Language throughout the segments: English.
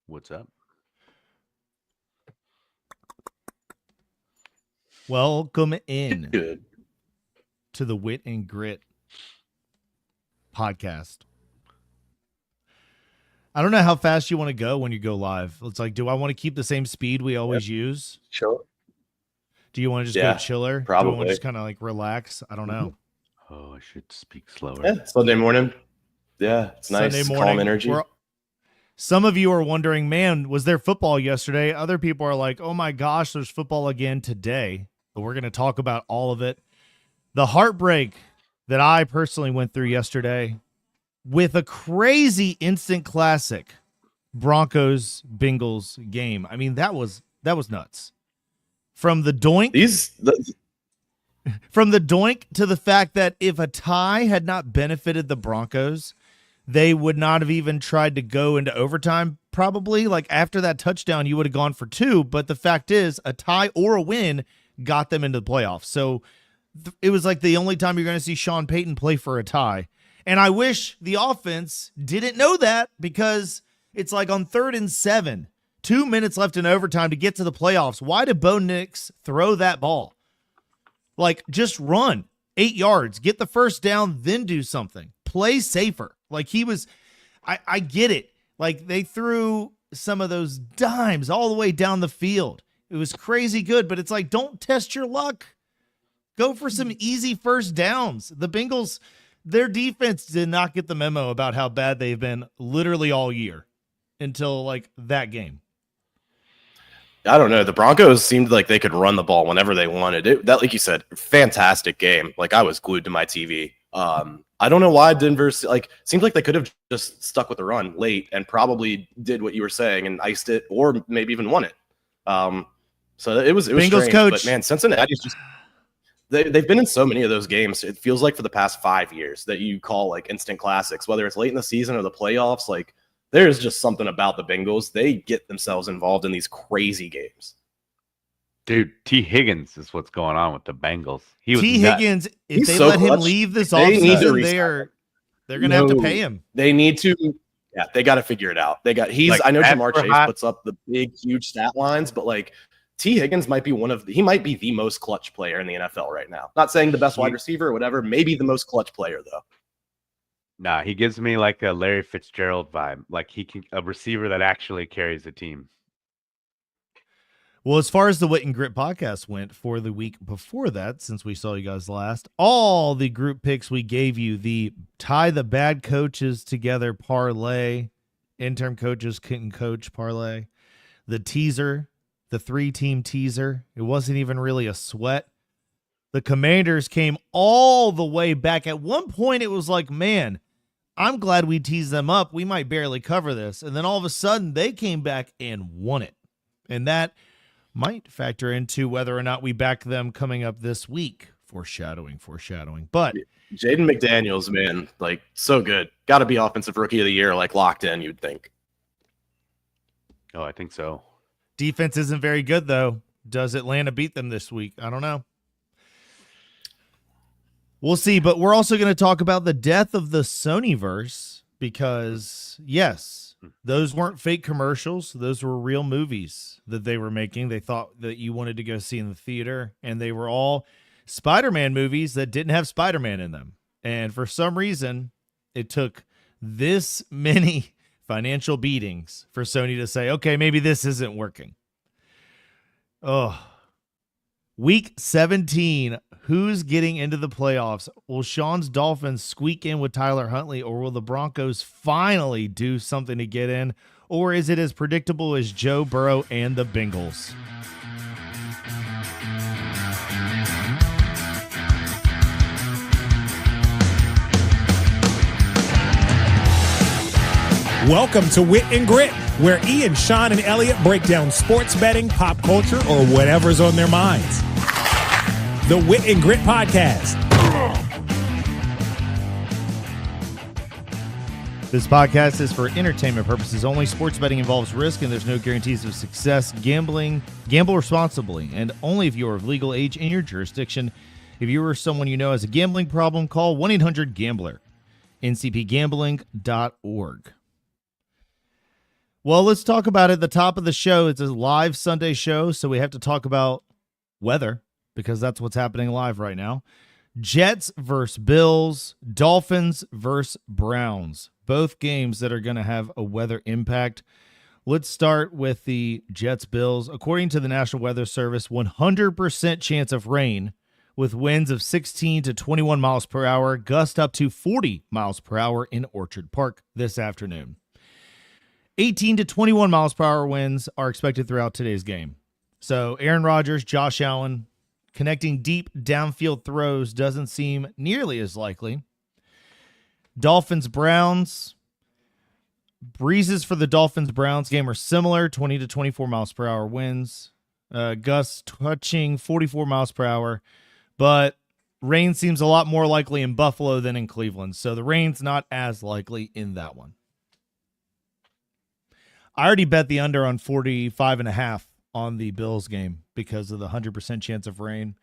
What's up? Welcome in Good. to the Wit and Grit podcast. I don't know how fast you want to go when you go live. It's like, do I want to keep the same speed we always use? Sure. Do you want to just go chiller? Probably. Do you want to just kind of like relax? I don't know. Oh, I should speak slower. Yeah, Sunday morning. Yeah, it's nice. Sunday morning, calm energy. Some of you are wondering, man, was there football yesterday? Other people are like, oh my gosh, there's football again today. But we're going to talk about all of it. The heartbreak that I personally went through yesterday with a crazy instant classic Broncos-Bengals game. I mean, that was nuts. From the doink from the doink to the fact that if a tie had not benefited the Broncos, they would not have even tried to go into overtime. Probably like after that touchdown, you would have gone for two. But the fact is a tie or a win got them into the playoffs. So it was like the only time you're going to see Sean Payton play for a tie. And I wish the offense didn't know that, because it's like on 3rd and 7, 2 minutes left in overtime to get to the playoffs. Why did Bo Nix throw that ball? Like, just run 8 yards, get the first down, then do something. Play safer. Like he was, I get it. Like they threw some of those dimes all the way down the field. It was crazy good, but it's like, don't test your luck. Go for some easy first downs. The Bengals, their defense did not get the memo about how bad they've been literally all year until like that game. I don't know. The Broncos seemed like they could run the ball whenever they wanted. That, like you said, fantastic game. Like I was glued to my TV. I don't know why Denver, like, seemed like they could have just stuck with the run late and probably did what you were saying and iced it, or maybe even won it. So it was Bengals strange, coach. But man, Cincinnati's just they've been in so many of those games. It feels like for the past 5 years that you call like instant classics, whether it's late in the season or the playoffs. Like there's just something about the Bengals. They get themselves involved in these crazy games. Dude, T. Higgins is what's going on with the Bengals. T. Higgins, if He's they so let him clutch. leave this They need to offseason, restart. they're going to have to pay him. They need to. Yeah, they got to figure it out. I know Jamar Chase puts up the big, huge stat lines, but like T. Higgins might be he might be the most clutch player in the NFL right now. Not saying the best wide receiver or whatever, maybe the most clutch player though. Nah, he gives me like a Larry Fitzgerald vibe. Like a receiver that actually carries a team. Well, as far as the Wit and Grit podcast went for the week before that, since we saw you guys last, all the group picks we gave you, the tie the bad coaches together parlay, interim coaches couldn't coach parlay, the teaser, the 3-team teaser. It wasn't even really a sweat. The Commanders came all the way back. At one point, it was like, man, I'm glad we teased them up. We might barely cover this. And then all of a sudden, they came back and won it. And that might factor into whether or not we back them coming up this week. Foreshadowing. But Jaden McDaniels, man, like so good. Got to be offensive rookie of the year, like locked in, you'd think. Oh, I think so. Defense isn't very good, though. Does Atlanta beat them this week? I don't know. We'll see, but we're also going to talk about the death of the Sony-verse because, yes, those weren't fake commercials. Those were real movies that they were making. They thought that you wanted to go see in the theater, and they were all Spider-Man movies that didn't have Spider-Man in them. And for some reason, it took this many financial beatings for Sony to say, okay, maybe this isn't working. Oh, week 17, who's getting into the playoffs? Will Sean's Dolphins squeak in with Tyler Huntley, or will the Broncos finally do something to get in? Or is it as predictable as Joe Burrow and the Bengals? Welcome to Wit and Grit, where Ian, Sean, and Elliott break down sports betting, pop culture, or whatever's on their minds. The Wit and Grit Podcast. This podcast is for entertainment purposes only. Sports betting involves risk, and there's no guarantees of success. Gamble responsibly, and only if you are of legal age in your jurisdiction. If you or someone you know has a gambling problem, call 1-800-GAMBLER. ncpgambling.org. Well, let's talk about it at the top of the show. It's a live Sunday show, so we have to talk about weather because that's what's happening live right now. Jets versus Bills, Dolphins versus Browns. Both games that are going to have a weather impact. Let's start with the Jets-Bills. According to the National Weather Service, 100% chance of rain with winds of 16 to 21 miles per hour, gust up to 40 miles per hour in Orchard Park this afternoon. 18 to 21 miles per hour winds are expected throughout today's game. So Aaron Rodgers, Josh Allen, connecting deep downfield throws doesn't seem nearly as likely. Dolphins-Browns. Breezes for the Dolphins-Browns game are similar, 20 to 24 miles per hour winds. Gusts touching 44 miles per hour. But rain seems a lot more likely in Buffalo than in Cleveland. So the rain's not as likely in that one. I already bet the under on 45.5 on the Bills game because of the 100% chance of rain.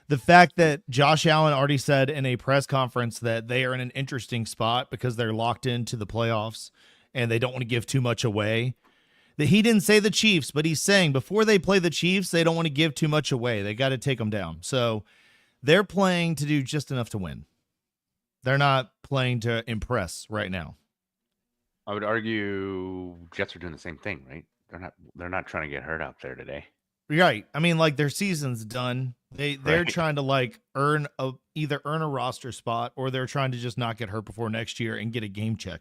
The fact that Josh Allen already said in a press conference that they are in an interesting spot because they're locked into the playoffs and they don't want to give too much away. That he didn't say the Chiefs, but he's saying before they play the Chiefs, they don't want to give too much away. They got to take them down. So they're playing to do just enough to win. They're not playing to impress right now. I would argue Jets are doing the same thing, right? They're not trying to get hurt out there today. Right. I mean, like their season's done. They're Right. trying to like either earn a roster spot or they're trying to just not get hurt before next year and get a game check.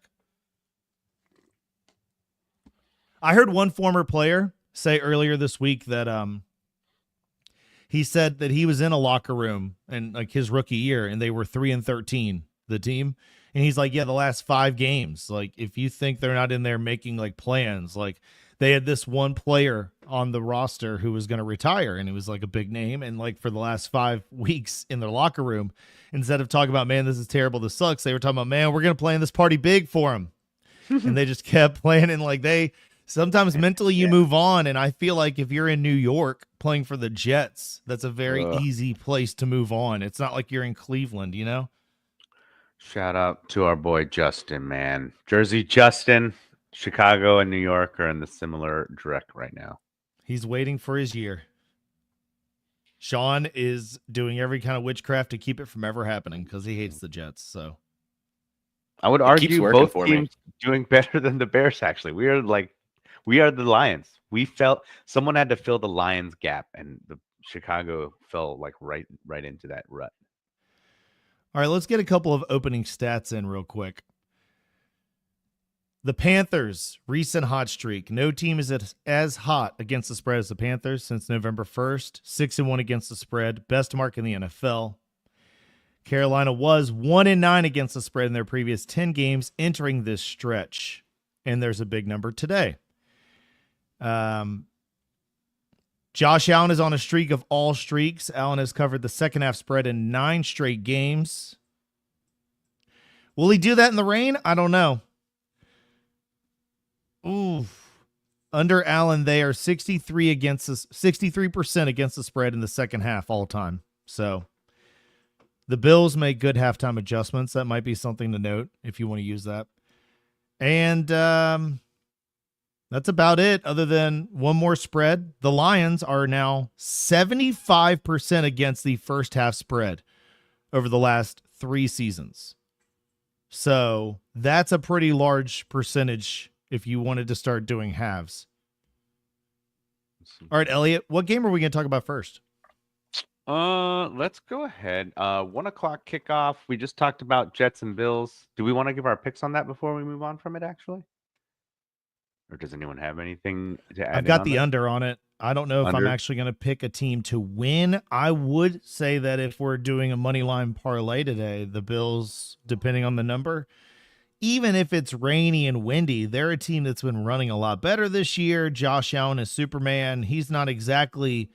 I heard one former player say earlier this week that he said that he was in a locker room and like his rookie year and they were 3-13, the team. And he's like, yeah, the last 5 games, like if you think they're not in there making like plans, like they had this one player on the roster who was going to retire and it was like a big name. And like for the last 5 weeks in their locker room, instead of talking about, man, this is terrible, this sucks, they were talking about, man, we're going to play in this party big for him. And they just kept playing. And like sometimes mentally you move on. And I feel like if you're in New York playing for the Jets, that's a very easy place to move on. It's not like you're in Cleveland, you know? Shout out to our boy Justin, man. Jersey Justin, Chicago and New York are in the similar direct right now. He's waiting for his year. Sean is doing every kind of witchcraft to keep it from ever happening because he hates the Jets. So I would keeps argue working both for me. teams doing better than the Bears, actually. We are the Lions. We felt someone had to fill the Lions gap, and the Chicago fell like right into that rut. all right, let's get a couple of opening stats in real quick. The Panthers, recent hot streak. No team is as hot against the spread as the Panthers since November 1st. 6-1 against the spread. Best mark in the NFL. Carolina was 1-9 against the spread in their previous 10 games entering this stretch. And there's a big number today. Josh Allen is on a streak of all streaks. Allen has covered the second half spread in 9 straight games. Will he do that in the rain? I don't know. Ooh. Under Allen, they are 63% against the spread in the second half all time. So the Bills make good halftime adjustments. That might be something to note if you want to use that. And that's about it, other than one more spread. The Lions are now 75% against the first half spread over the last 3 seasons. So that's a pretty large percentage if you wanted to start doing halves. All right, Elliott, what game are we going to talk about first? Let's go ahead. 1 o'clock kickoff. We just talked about Jets and Bills. Do we want to give our picks on that before we move on from it, actually? Or does anyone have anything to add? I've got the under on it. I don't know if I'm actually going to pick a team to win. I would say that if we're doing a money line parlay today, the Bills, depending on the number, even if it's rainy and windy, they're a team that's been running a lot better this year. Josh Allen is Superman. He's not exactly,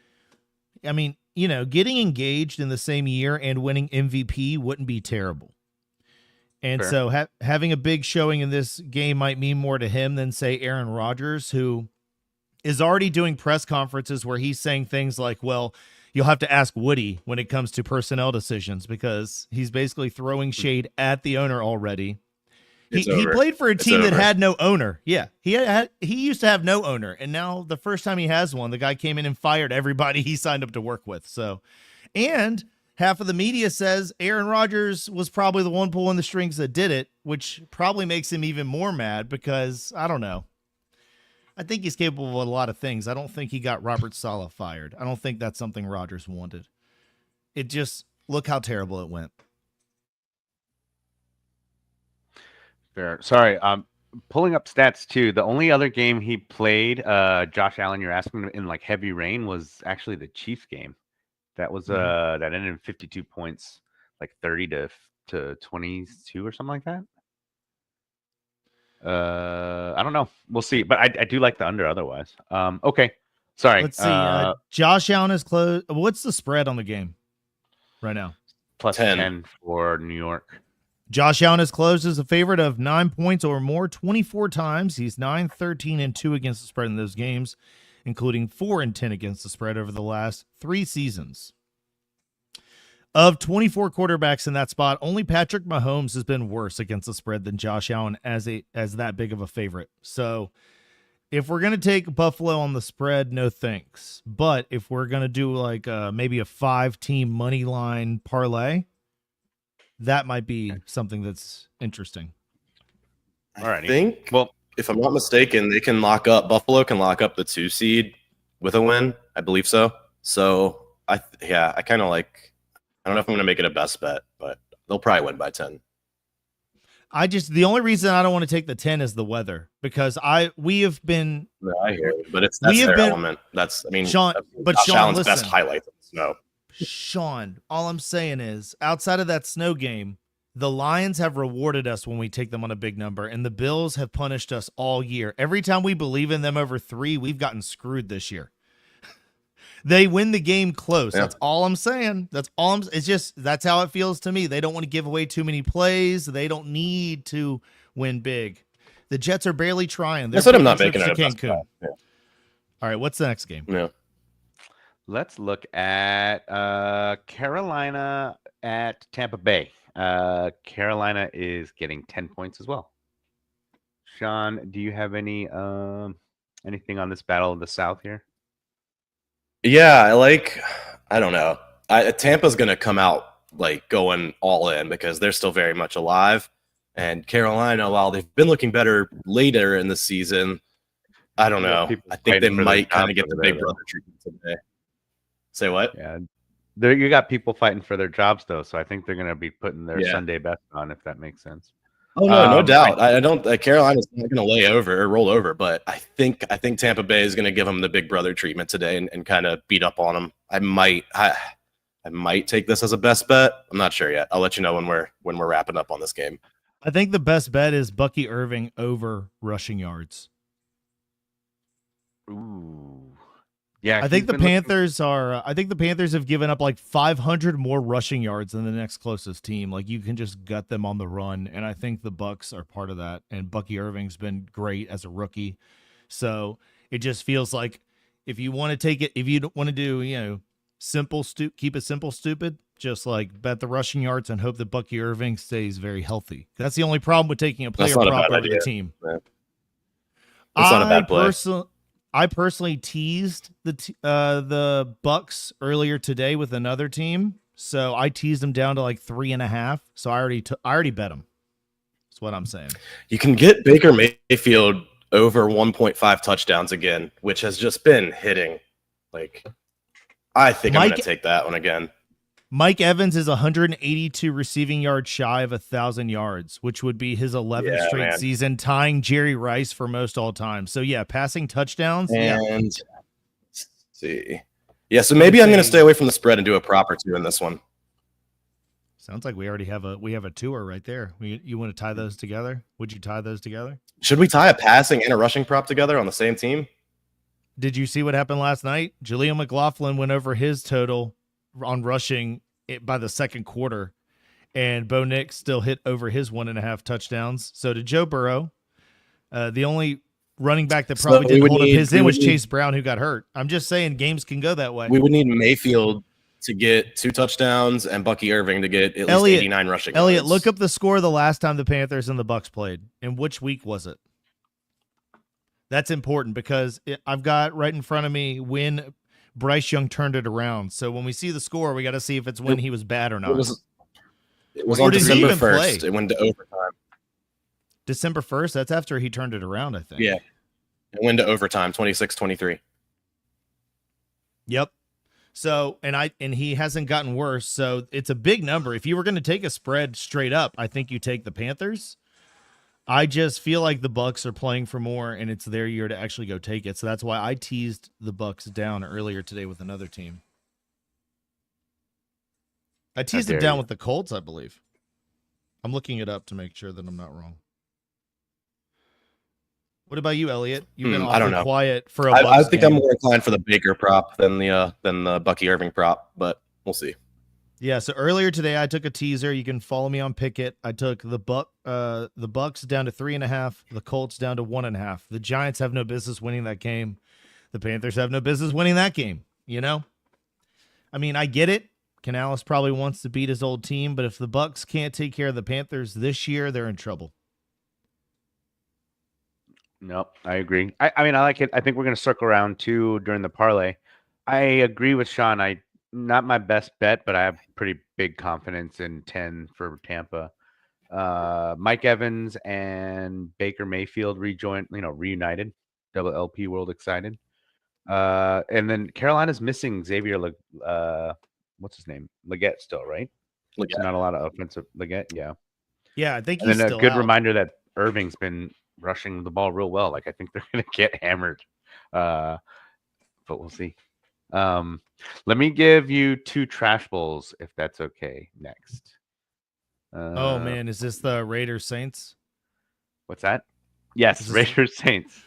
I mean, you know, getting engaged in the same year and winning MVP wouldn't be terrible. And Fair. so having a big showing in this game might mean more to him than, say, Aaron Rodgers, who is already doing press conferences where he's saying things like, well, you'll have to ask Woody when it comes to personnel decisions, because he's basically throwing shade at the owner already. It's He over. played for a It's team that over. had no owner. Yeah, he used to have no owner, and now the first time he has one, the guy came in and fired everybody he signed up to work with. So, and half of the media says Aaron Rodgers was probably the one pulling the strings that did it, which probably makes him even more mad because I don't know. I think he's capable of a lot of things. I don't think he got Robert Saleh fired. I don't think that's something Rodgers wanted. It just look how terrible it went. Fair. Sorry, pulling up stats too. The only other game he played, Josh Allen, you're asking in like heavy rain, was actually the Chiefs game. That was that ended in 52 points, like 30 to 22 or something like that. I don't know. We'll see, but I do like the under otherwise. Okay. Sorry. Let's see. Josh Allen is close. What's the spread on the game right now? plus 10. 10 for New York. Josh Allen is closed as a favorite of 9 points or more 24 times. He's 9-13-2 against the spread in those games, including 4-10 against the spread over the last 3 seasons. Of 24 quarterbacks in that spot, only Patrick Mahomes has been worse against the spread than Josh Allen as that big of a favorite. So if we're going to take Buffalo on the spread, no thanks. But if we're going to do like maybe a 5-team money line parlay, that might be something that's interesting. Alrighty. I think, Well, if I'm not mistaken, Buffalo can lock up the 2 seed with a win. I believe so. So I kind of like, I don't know if I'm going to make it a best bet, but they'll probably win by 10. The only reason I don't want to take the 10 is the weather, because we have been. No, I hear you, but that's their element. Sean, but Josh Sean, Allen's listen. best highlight of the snow. Sean, all I'm saying is, outside of that snow game, the Lions have rewarded us when we take them on a big number, and the Bills have punished us all year. Every time we believe in them over 3, we've gotten screwed this year. They win the game close. Yeah. That's all I'm saying. It's just, that's how it feels to me. They don't want to give away too many plays. They don't need to win big. The Jets are barely trying. That's what I'm not making it a best bet. Yeah. All right, what's the next game? Yeah. Let's look at Carolina at Tampa Bay. Carolina is getting 10 points as well. Sean, do you have anything on this battle of the South here? Yeah, I don't know. Tampa's going to come out like going all in because they're still very much alive. And Carolina, while they've been looking better later in the season, I don't know. I think they might kind of get the big brother treatment today. Say what? Yeah. You got people fighting for their jobs, though, so I think they're going to be putting their Sunday best on, if that makes sense. Oh no, no doubt. I don't. Carolina's not going to roll over, but I think Tampa Bay is going to give them the big brother treatment today and kind of beat up on them. I might take this as a best bet. I'm not sure yet. I'll let you know when we're wrapping up on this game. I think the best bet is Bucky Irving over rushing yards. Ooh. Yeah, I think the Panthers have given up like 500 more rushing yards than the next closest team. Like, you can just gut them on the run, and I think the Bucs are part of that. And Bucky Irving's been great as a rookie, so it just feels like if you want to take it, if you don't want to do keep it simple, stupid, just like bet the rushing yards and hope that Bucky Irving stays very healthy. That's the only problem with taking a player prop over the team. Yeah. That's not a bad play. I personally teased the Bucks earlier today with another team, so I teased them down to like 3.5. So I already bet them. That's what I'm saying. You can get Baker Mayfield over 1.5 touchdowns again, which has just been hitting. Like, I think I'm going to take that one again. Mike Evans is 182 receiving yards shy of 1,000 yards, which would be his 11th straight season, tying Jerry Rice for most all time. So, passing touchdowns. And let's see. Yeah, so maybe I'm going to stay away from the spread and do a prop or 2 in this one. Sounds like we already have a tour right there. You want to tie those together? Would you tie those together? Should we tie a passing and a rushing prop together on the same team? Did you see what happened last night? Jaleel McLaughlin went over his total on rushing by the second quarter, and Bo Nix still hit over his 1.5 touchdowns. So did Joe Burrow. The only running back that probably didn't hold up his end was Chase Brown, who got hurt. I'm just saying games can go that way. We would need Mayfield to get 2 touchdowns and Bucky Irving to get at Elliott, least 89 rushing Elliott, yards. look up the score the last time the Panthers and the Bucks played. And which week was it? That's important because I've got right in front of me when Bryce Young turned it around. So when we see the score, we got to see if it's when he was bad or not. It was Or on did he December even 1st. play? It went to overtime. December 1st? That's after he turned it around, I think. Yeah. It went to overtime, 26-23. Yep. So, and he hasn't gotten worse. So it's a big number. If you were going to take a spread straight up, I think you take the Panthers. I just feel like the Bucks are playing for more, and it's their year to actually go take it. So that's why I teased the Bucks down earlier today with another team. I teased it down with the Colts, I believe. I'm looking it up to make sure that I'm not wrong. What about you, Elliott? You've been I don't awfully know. quiet for a I Bucks think game. I'm more inclined for the Baker prop than the Bucky Irving prop, but we'll see. Yeah, so earlier today I took a teaser. You can follow me on Pickett. I took the Bucks down to 3.5, the Colts down to 1.5. The Giants have no business winning that game. The Panthers have no business winning that game. You know, I mean, I get it. Canales probably wants to beat his old team, but if the Bucks can't take care of the Panthers this year, they're in trouble. Nope, I agree. I mean, I like it. I think we're going to circle around too during the parlay. I agree with Sean. Not my best bet, but I have pretty big confidence in 10 for Tampa. Mike Evans and Baker Mayfield reunited. Double LP World excited. And then Carolina's missing Xavier what's his name? Leggett still, right? Leggett. Not a lot of offensive Leggett, yeah. Yeah, I think And he's then a still good out. reminder that Irving's been rushing the ball real well. Like I think they're gonna get hammered. But we'll see. Let me give you 2 trash bowls if that's okay next. Oh man, is this the Raiders Saints? What's that? Yes, Is this- Raiders Saints.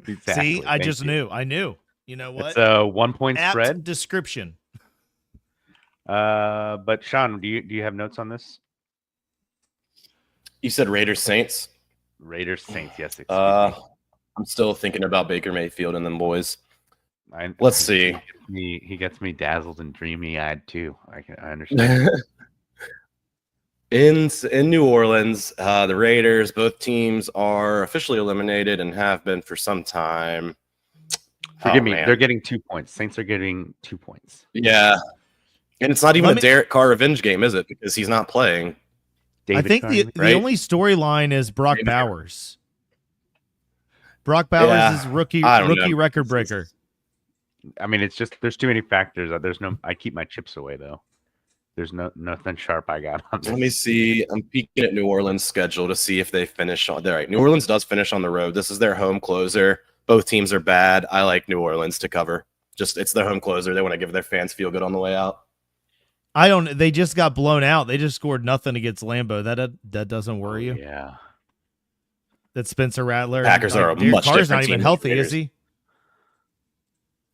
Exactly. See, I Thank just you. knew. I knew. You know what? It's a 1-point Apt spread. description. But Sean, do you have notes on this? You said Raiders Saints. Raiders Saints, yes. I'm still thinking about Baker Mayfield and them boys. Let's see. He gets me dazzled and dreamy eyed too. I understand. In New Orleans, the Raiders, both teams are officially eliminated and have been for some time. Forgive me, man. they're getting 2 points. Saints are getting 2 points. Yeah. And it's not even a Derek Carr revenge game, is it? Because he's not playing. I think the only storyline is Brock Bowers. Brock Bowers is rookie record breaker. I mean, it's just there's too many factors. I keep my chips away though. There's nothing sharp I got on this. Let me see. I'm peeking at New Orleans' schedule to see if they finish on. All right, New Orleans does finish on the road. This is their home closer. Both teams are bad. I like New Orleans to cover. It's their home closer. They want to give their fans feel good on the way out. They just got blown out. They just scored nothing against Lambeau. That doesn't worry you? Yeah. That Spencer Rattler. Packers are a much Carr's different not even team healthy, than is he?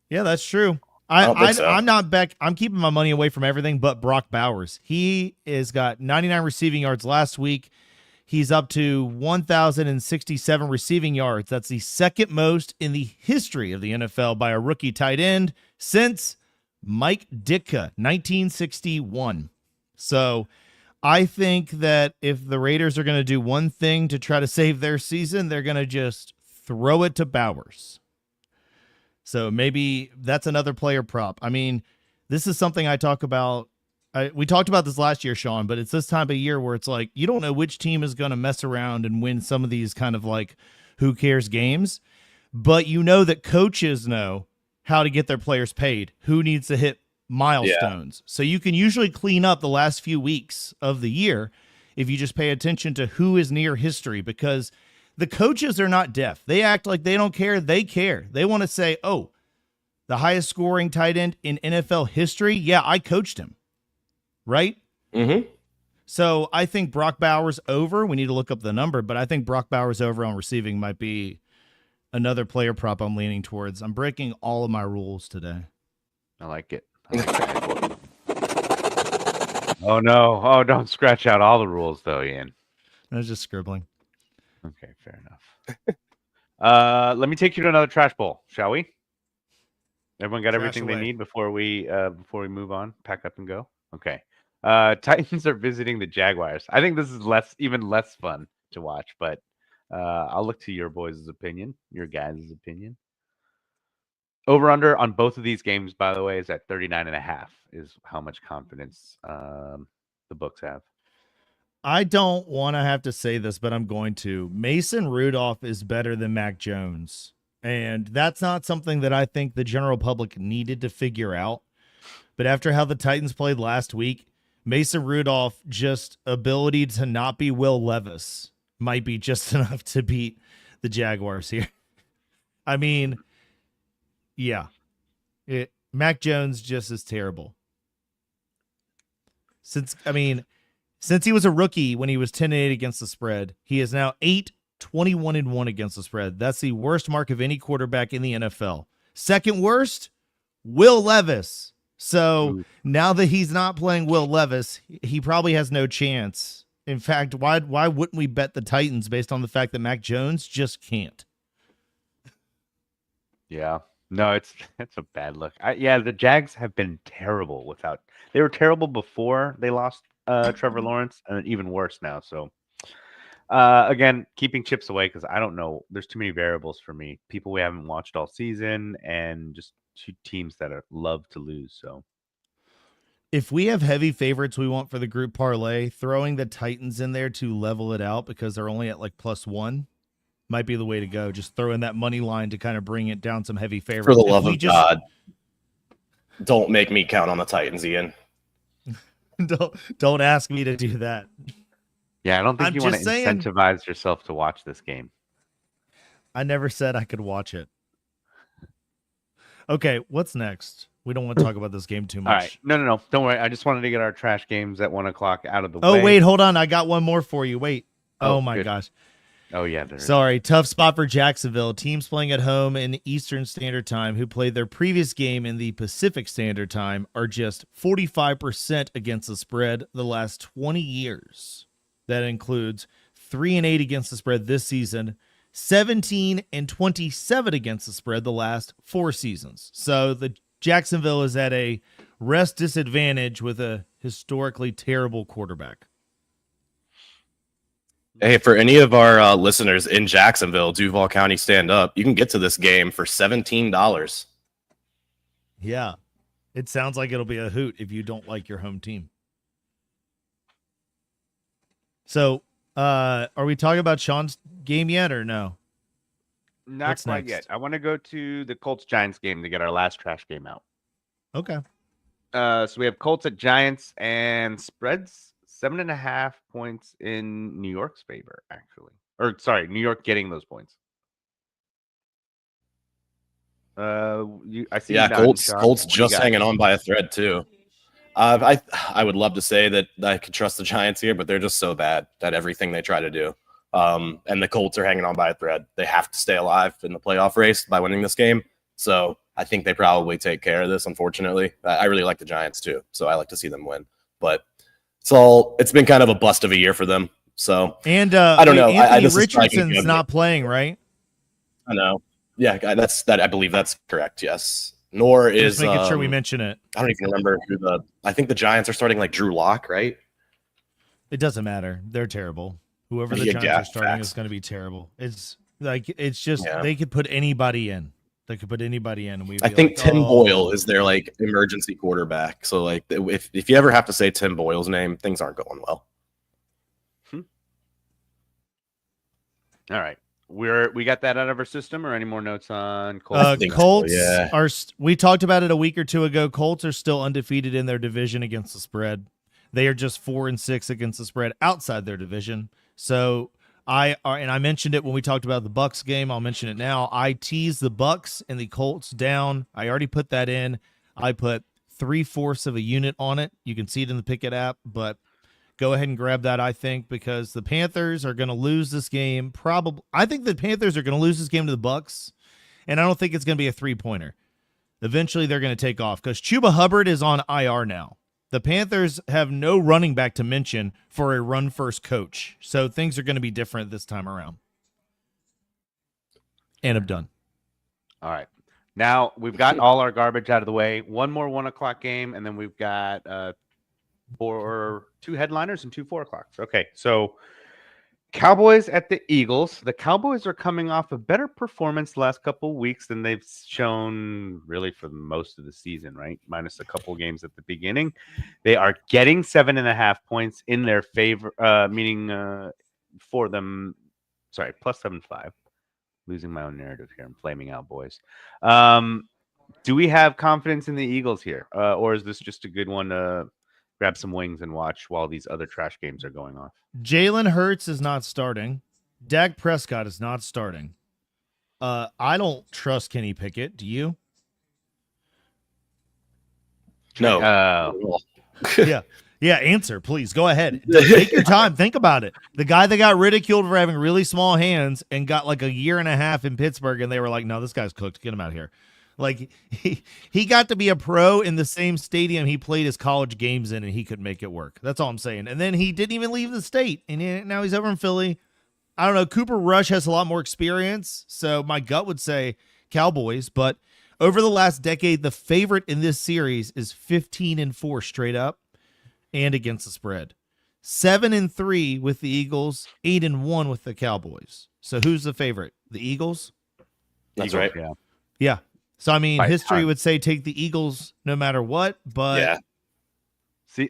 Yeah, that's true. don't think so. I'm not back. I'm keeping my money away from everything but Brock Bowers. He has got 99 receiving yards last week. He's up to 1,067 receiving yards. That's the second most in the history of the NFL by a rookie tight end since Mike Ditka, 1961. So I think that if the Raiders are going to do one thing to try to save their season, they're going to just throw it to Bowers. So maybe that's another player prop. I mean, this is something I talk about. We talked about this last year, Sean, but it's this time of year where it's like you don't know which team is going to mess around and win some of these kind of like who cares games. But you know that coaches know how to get their players paid, who needs to hit milestones. Yeah. So you can usually clean up the last few weeks of the year if you just pay attention to who is near history, because the coaches are not deaf. They act like they don't care. They care. They want to say, oh, the highest scoring tight end in NFL history. Yeah, I coached him. Right? Mm-hmm. So I think Brock Bowers over. We need to look up the number, but I think Brock Bowers over on receiving might be another player prop I'm leaning towards. I'm breaking all of my rules today. I like it. Oh, no. Oh, don't scratch out all the rules, though, Ian. I was just scribbling. Okay, fair enough. Let me take you to another trash bowl, shall we? Everyone got Trash everything they away. need before we move on. Pack up and go. Okay. Titans are visiting the Jaguars. I think this is even less fun to watch, but I'll look to your boys' opinion, your guys' opinion. Over under on both of these games, by the way, is at 39.5 is how much confidence the books have. I don't want to have to say this, but I'm going to. Mason Rudolph is better than Mac Jones. And that's not something that I think the general public needed to figure out. But after how the Titans played last week, Mason Rudolph just ability to not be Will Levis might be just enough to beat the Jaguars here. I mean, yeah. Mac Jones just is terrible. Since he was a rookie when he was 10-8 against the spread, he is now 8-21-1 against the spread. That's the worst mark of any quarterback in the NFL. Second worst, Will Levis. So now that he's not playing Will Levis, he probably has no chance. In fact, why wouldn't we bet the Titans based on the fact that Mac Jones just can't? Yeah. No, it's a bad look. The Jags have been terrible without. They were terrible before they lost Trevor Lawrence, and even worse now. So, again, keeping chips away because I don't know. There's too many variables for me. People we haven't watched all season, and just two teams that love to lose. So, if we have heavy favorites we want for the group parlay, throwing the Titans in there to level it out because they're only at like +1 might be the way to go. Just throw in that money line to kind of bring it down some heavy favorites. For the love of God, don't make me count on the Titans, Ian. Don't ask me to do that. Yeah, I don't think you want to incentivize yourself to watch this game. I never said I could watch it. Okay, what's next? We don't want to talk about this game too much. All right. No. Don't worry. I just wanted to get our trash games at 1:00 out of the way. Oh, wait, hold on. I got one more for you. Wait. Oh my good. gosh. Oh, yeah. Sorry. Tough spot for Jacksonville. Teams playing at home in Eastern Standard Time who played their previous game in the Pacific Standard Time are just 45% against the spread the last 20 years. That includes 3-8 against the spread this season, 17-27 against the spread the last 4 seasons. So the Jacksonville is at a rest disadvantage with a historically terrible quarterback. Hey, for any of our listeners in Jacksonville, Duval County, stand up. You can get to this game for $17. Yeah. It sounds like it'll be a hoot if you don't like your home team. So, are we talking about Sean's game yet or no? Not What's quite next? yet. I want to go to the Colts-Giants game to get our last trash game out. Okay. So we have Colts at Giants and spreads 7.5 points in New York's favor, actually. Or sorry, New York getting those points. I see. Yeah, Colts just hanging on by a thread too. I would love to say that I could trust the Giants here, but they're just so bad at everything they try to do. And the Colts are hanging on by a thread. They have to stay alive in the playoff race by winning this game. So I think they probably take care of this, unfortunately. I really like the Giants too, so I like to see them win. But it's been kind of a bust of a year for them. So And I don't know. Anthony Richardson's not playing, right? I know. Yeah, I believe that's correct. Yes. Nor is Just making sure we mention it. I don't even remember I think the Giants are starting like Drew Lock, right? It doesn't matter. They're terrible. Whoever the Giants are starting is going to be terrible. It's just they could put anybody in. They could put anybody in. And I think Tim Boyle is their like emergency quarterback. So like if you ever have to say Tim Boyle's name, things aren't going well. All right. We got that out of our system, or any more notes on Colts? Colts are. We talked about it a week or two ago. Colts are still undefeated in their division against the spread. They are just 4-6 against the spread outside their division. So I mentioned it when we talked about the Bucs game. I'll mention it now. I teased the Bucs and the Colts down. I already put that in. I put 3/4 of a unit on it. You can see it in the Pickett app, but go ahead and grab that, I think, because the Panthers are going to lose this game. I think the Panthers are going to lose this game to the Bucs, and I don't think it's going to be a 3-pointer. Eventually, they're going to take off because Chuba Hubbard is on IR now. The Panthers have no running back to mention for a run-first coach, so things are going to be different this time around. And I'm done. All right. Now we've got all our garbage out of the way. One more 1 o'clock game, and then we've got 2 headliners and 2 4 o'clocks. Okay, so Cowboys at the Eagles. The Cowboys are coming off a better performance the last couple of weeks than they've shown really for most of the season, right? Minus a couple games at the beginning. They are getting 7.5 points in their favor, meaning for them. Sorry, plus 7.5. Losing my own narrative here. I'm flaming out, boys. Do we have confidence in the Eagles here? Or is this just a good one to grab some wings and watch while these other trash games are going off? Jalen Hurts is not starting. Dak Prescott is not starting. I don't trust Kenny Pickett. Do you? No. Yeah, answer, please. Go ahead. Take your time. Think about it. The guy that got ridiculed for having really small hands and got like a year and a half in Pittsburgh, and they were like, no, this guy's cooked. Get him out of here. Like, he got to be a pro in the same stadium he played his college games in, and he could make it work. That's all I'm saying. And then he didn't even leave the state, and now he's over in Philly. I don't know. Cooper Rush has a lot more experience, so my gut would say Cowboys. But over the last decade, the favorite in this series is 15-4 straight up and against the spread. 7-3 with the Eagles, 8-1 with the Cowboys. So who's the favorite? The Eagles? That's Eagles, right. Yeah. So, I mean, By history time. would say take the Eagles no matter what, but Yeah. See,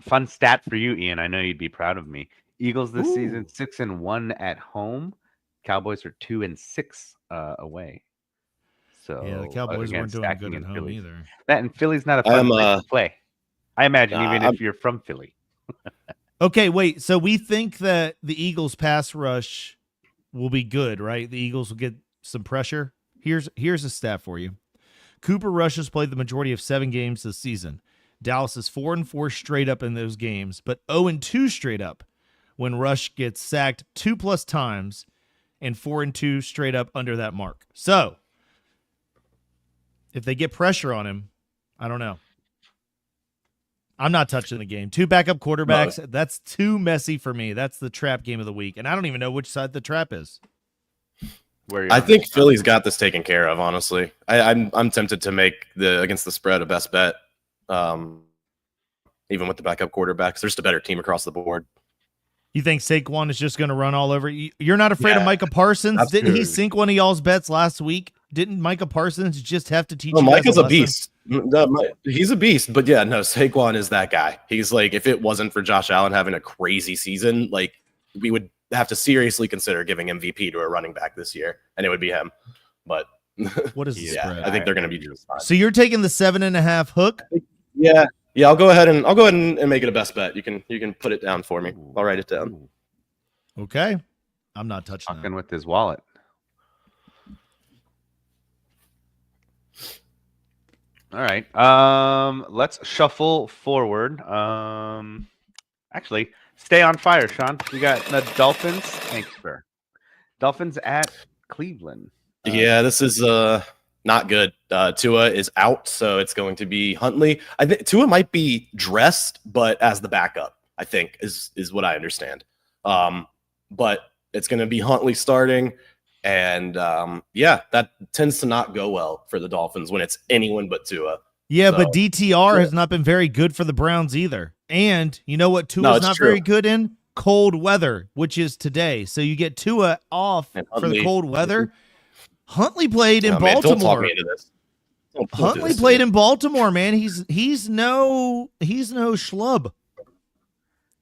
fun stat for you, Ian. I know you'd be proud of me. Eagles this season 6-1 at home. Cowboys are 2-6 away. So yeah, the Cowboys again, weren't doing stacking good in at home Philly. either. That and Philly's not a fun place to play. I imagine even if you're from Philly. Okay, wait. So we think that the Eagles pass rush will be good, right? The Eagles will get some pressure. Here's a stat for you. Cooper Rush has played the majority of 7 games this season. Dallas is 4-4 straight up in those games, but 0-2 straight up when Rush gets sacked 2+ times and 4-2 straight up under that mark. So if they get pressure on him, I don't know. I'm not touching the game. 2 backup quarterbacks, that's too messy for me. That's the trap game of the week, and I don't even know which side the trap is. I think Philly's got this taken care of, honestly. I'm tempted to make the against the spread a best bet. Even with the backup quarterbacks, there's a better team across the board. You think Saquon is just going to run all over you? You're not afraid of Micah Parsons? Absolutely. Didn't he sink one of y'all's bets last week? Didn't Micah Parsons just have to teach you Micah's guys a beast. He's a beast, but yeah, no, Saquon is that guy. He's like, if it wasn't for Josh Allen having a crazy season, like we would have to seriously consider giving MVP to a running back this year, and it would be him. But What is the spread? I think they're going to be just fine. So you're taking the 7.5 hook? Yeah. I'll go ahead and make it a best bet. You can put it down for me. I'll write it down. Okay. I'm not touching that. Talking with his wallet. All right. Let's shuffle forward. Actually, stay on fire, Sean. We got the Dolphins. Thanks, sir. Dolphins at Cleveland. Yeah, this is not good. Tua is out, so it's going to be Huntley. I think Tua might be dressed, but as the backup, I think is what I understand. But it's going to be Huntley starting, and that tends to not go well for the Dolphins when it's anyone but Tua. Yeah, so, but DTR has not been very good for the Browns either. And you know what Tua's not very good in? Cold weather, which is today. So you get Tua off for the cold weather. Huntley played in Baltimore. Don't talk me into this. Huntley played in Baltimore, man. He's no schlub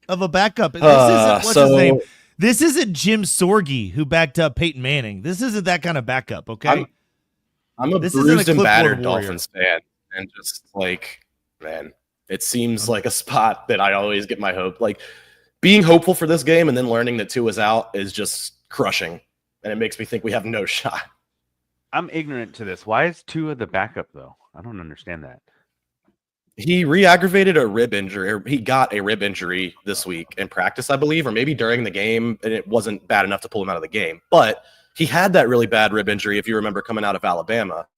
of a backup. This isn't what's his name. This isn't Jim Sorgi who backed up Peyton Manning. This isn't that kind of backup, okay? I'm a bruised and battered Dolphins fan, and just like, man, it seems like a spot that I always get my hope. Like being hopeful for this game and then learning that Tua's out is just crushing, and it makes me think we have no shot. I'm ignorant to this. Why is Tua the backup, though? I don't understand that. He re-aggravated a rib injury, or he got a rib injury this week in practice, I believe, or maybe during the game, and it wasn't bad enough to pull him out of the game. But he had that really bad rib injury, if you remember, coming out of Alabama.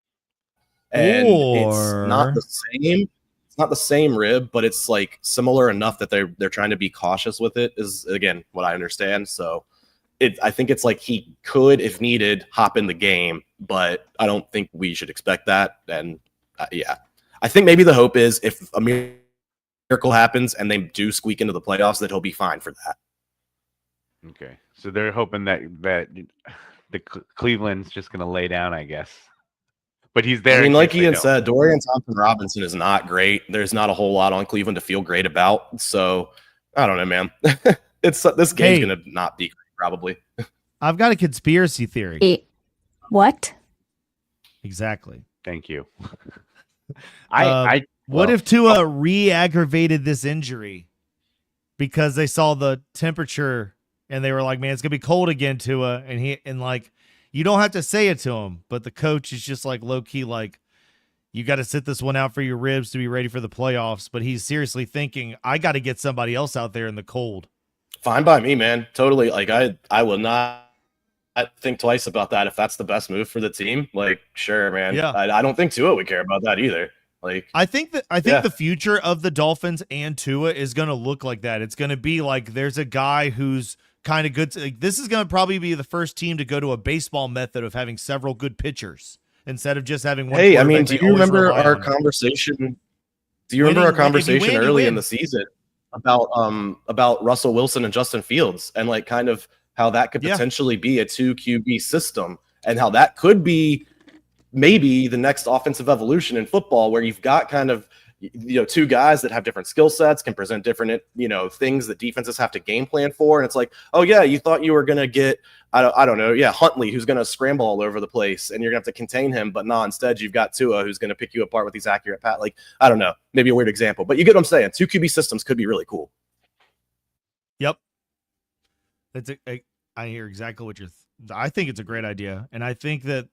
And it's not the same. It's not the same rib, but it's like similar enough that they're trying to be cautious with it, is again what I understand. So I think it's like he could, if needed, hop in the game, but I don't think we should expect that. And yeah, I think maybe the hope is if a miracle happens and they do squeak into the playoffs, that he'll be fine for that. Okay, so they're hoping that the Cleveland's just going to lay down, I guess. But he's there. I mean, in like case they Ian don't. said, Dorian Thompson-Robinson is not great. There's not a whole lot on Cleveland to feel great about. So I don't know, man. This game's gonna not be great, probably. I've got a conspiracy theory. What? Exactly. Thank you. What if Tua re-aggravated this injury because they saw the temperature and they were like, "Man, it's gonna be cold again, Tua," and like, you don't have to say it to him, but the coach is just like low key, like, you got to sit this one out for your ribs to be ready for the playoffs. But he's seriously thinking, I got to get somebody else out there in the cold. Fine by me, man. Totally. Like I will not think twice about that if that's the best move for the team. Like, sure, man. Yeah. I don't think Tua would care about that either. Like, I think the future of the Dolphins and Tua is going to look like that. It's going to be like there's a guy who's kind of good. Like, this is going to probably be the first team to go to a baseball method of having several good pitchers instead of just having one. Hey, I mean, do you remember our conversation? Do you remember our conversation early in the season about Russell Wilson and Justin Fields and like kind of how that could potentially be a 2 QB system and how that could be maybe the next offensive evolution in football where you've got kind of, you know, two guys that have different skill sets, can present different, you know, things that defenses have to game plan for. And it's like, oh yeah, you thought you were going to get, I don't know. Yeah. Huntley, who's going to scramble all over the place and you're gonna have to contain him, but no, instead you've got Tua who's going to pick you apart with these accurate like, I don't know, maybe a weird example, but you get what I'm saying. 2 QB systems could be really cool. Yep. I hear exactly what I think it's a great idea. And I think that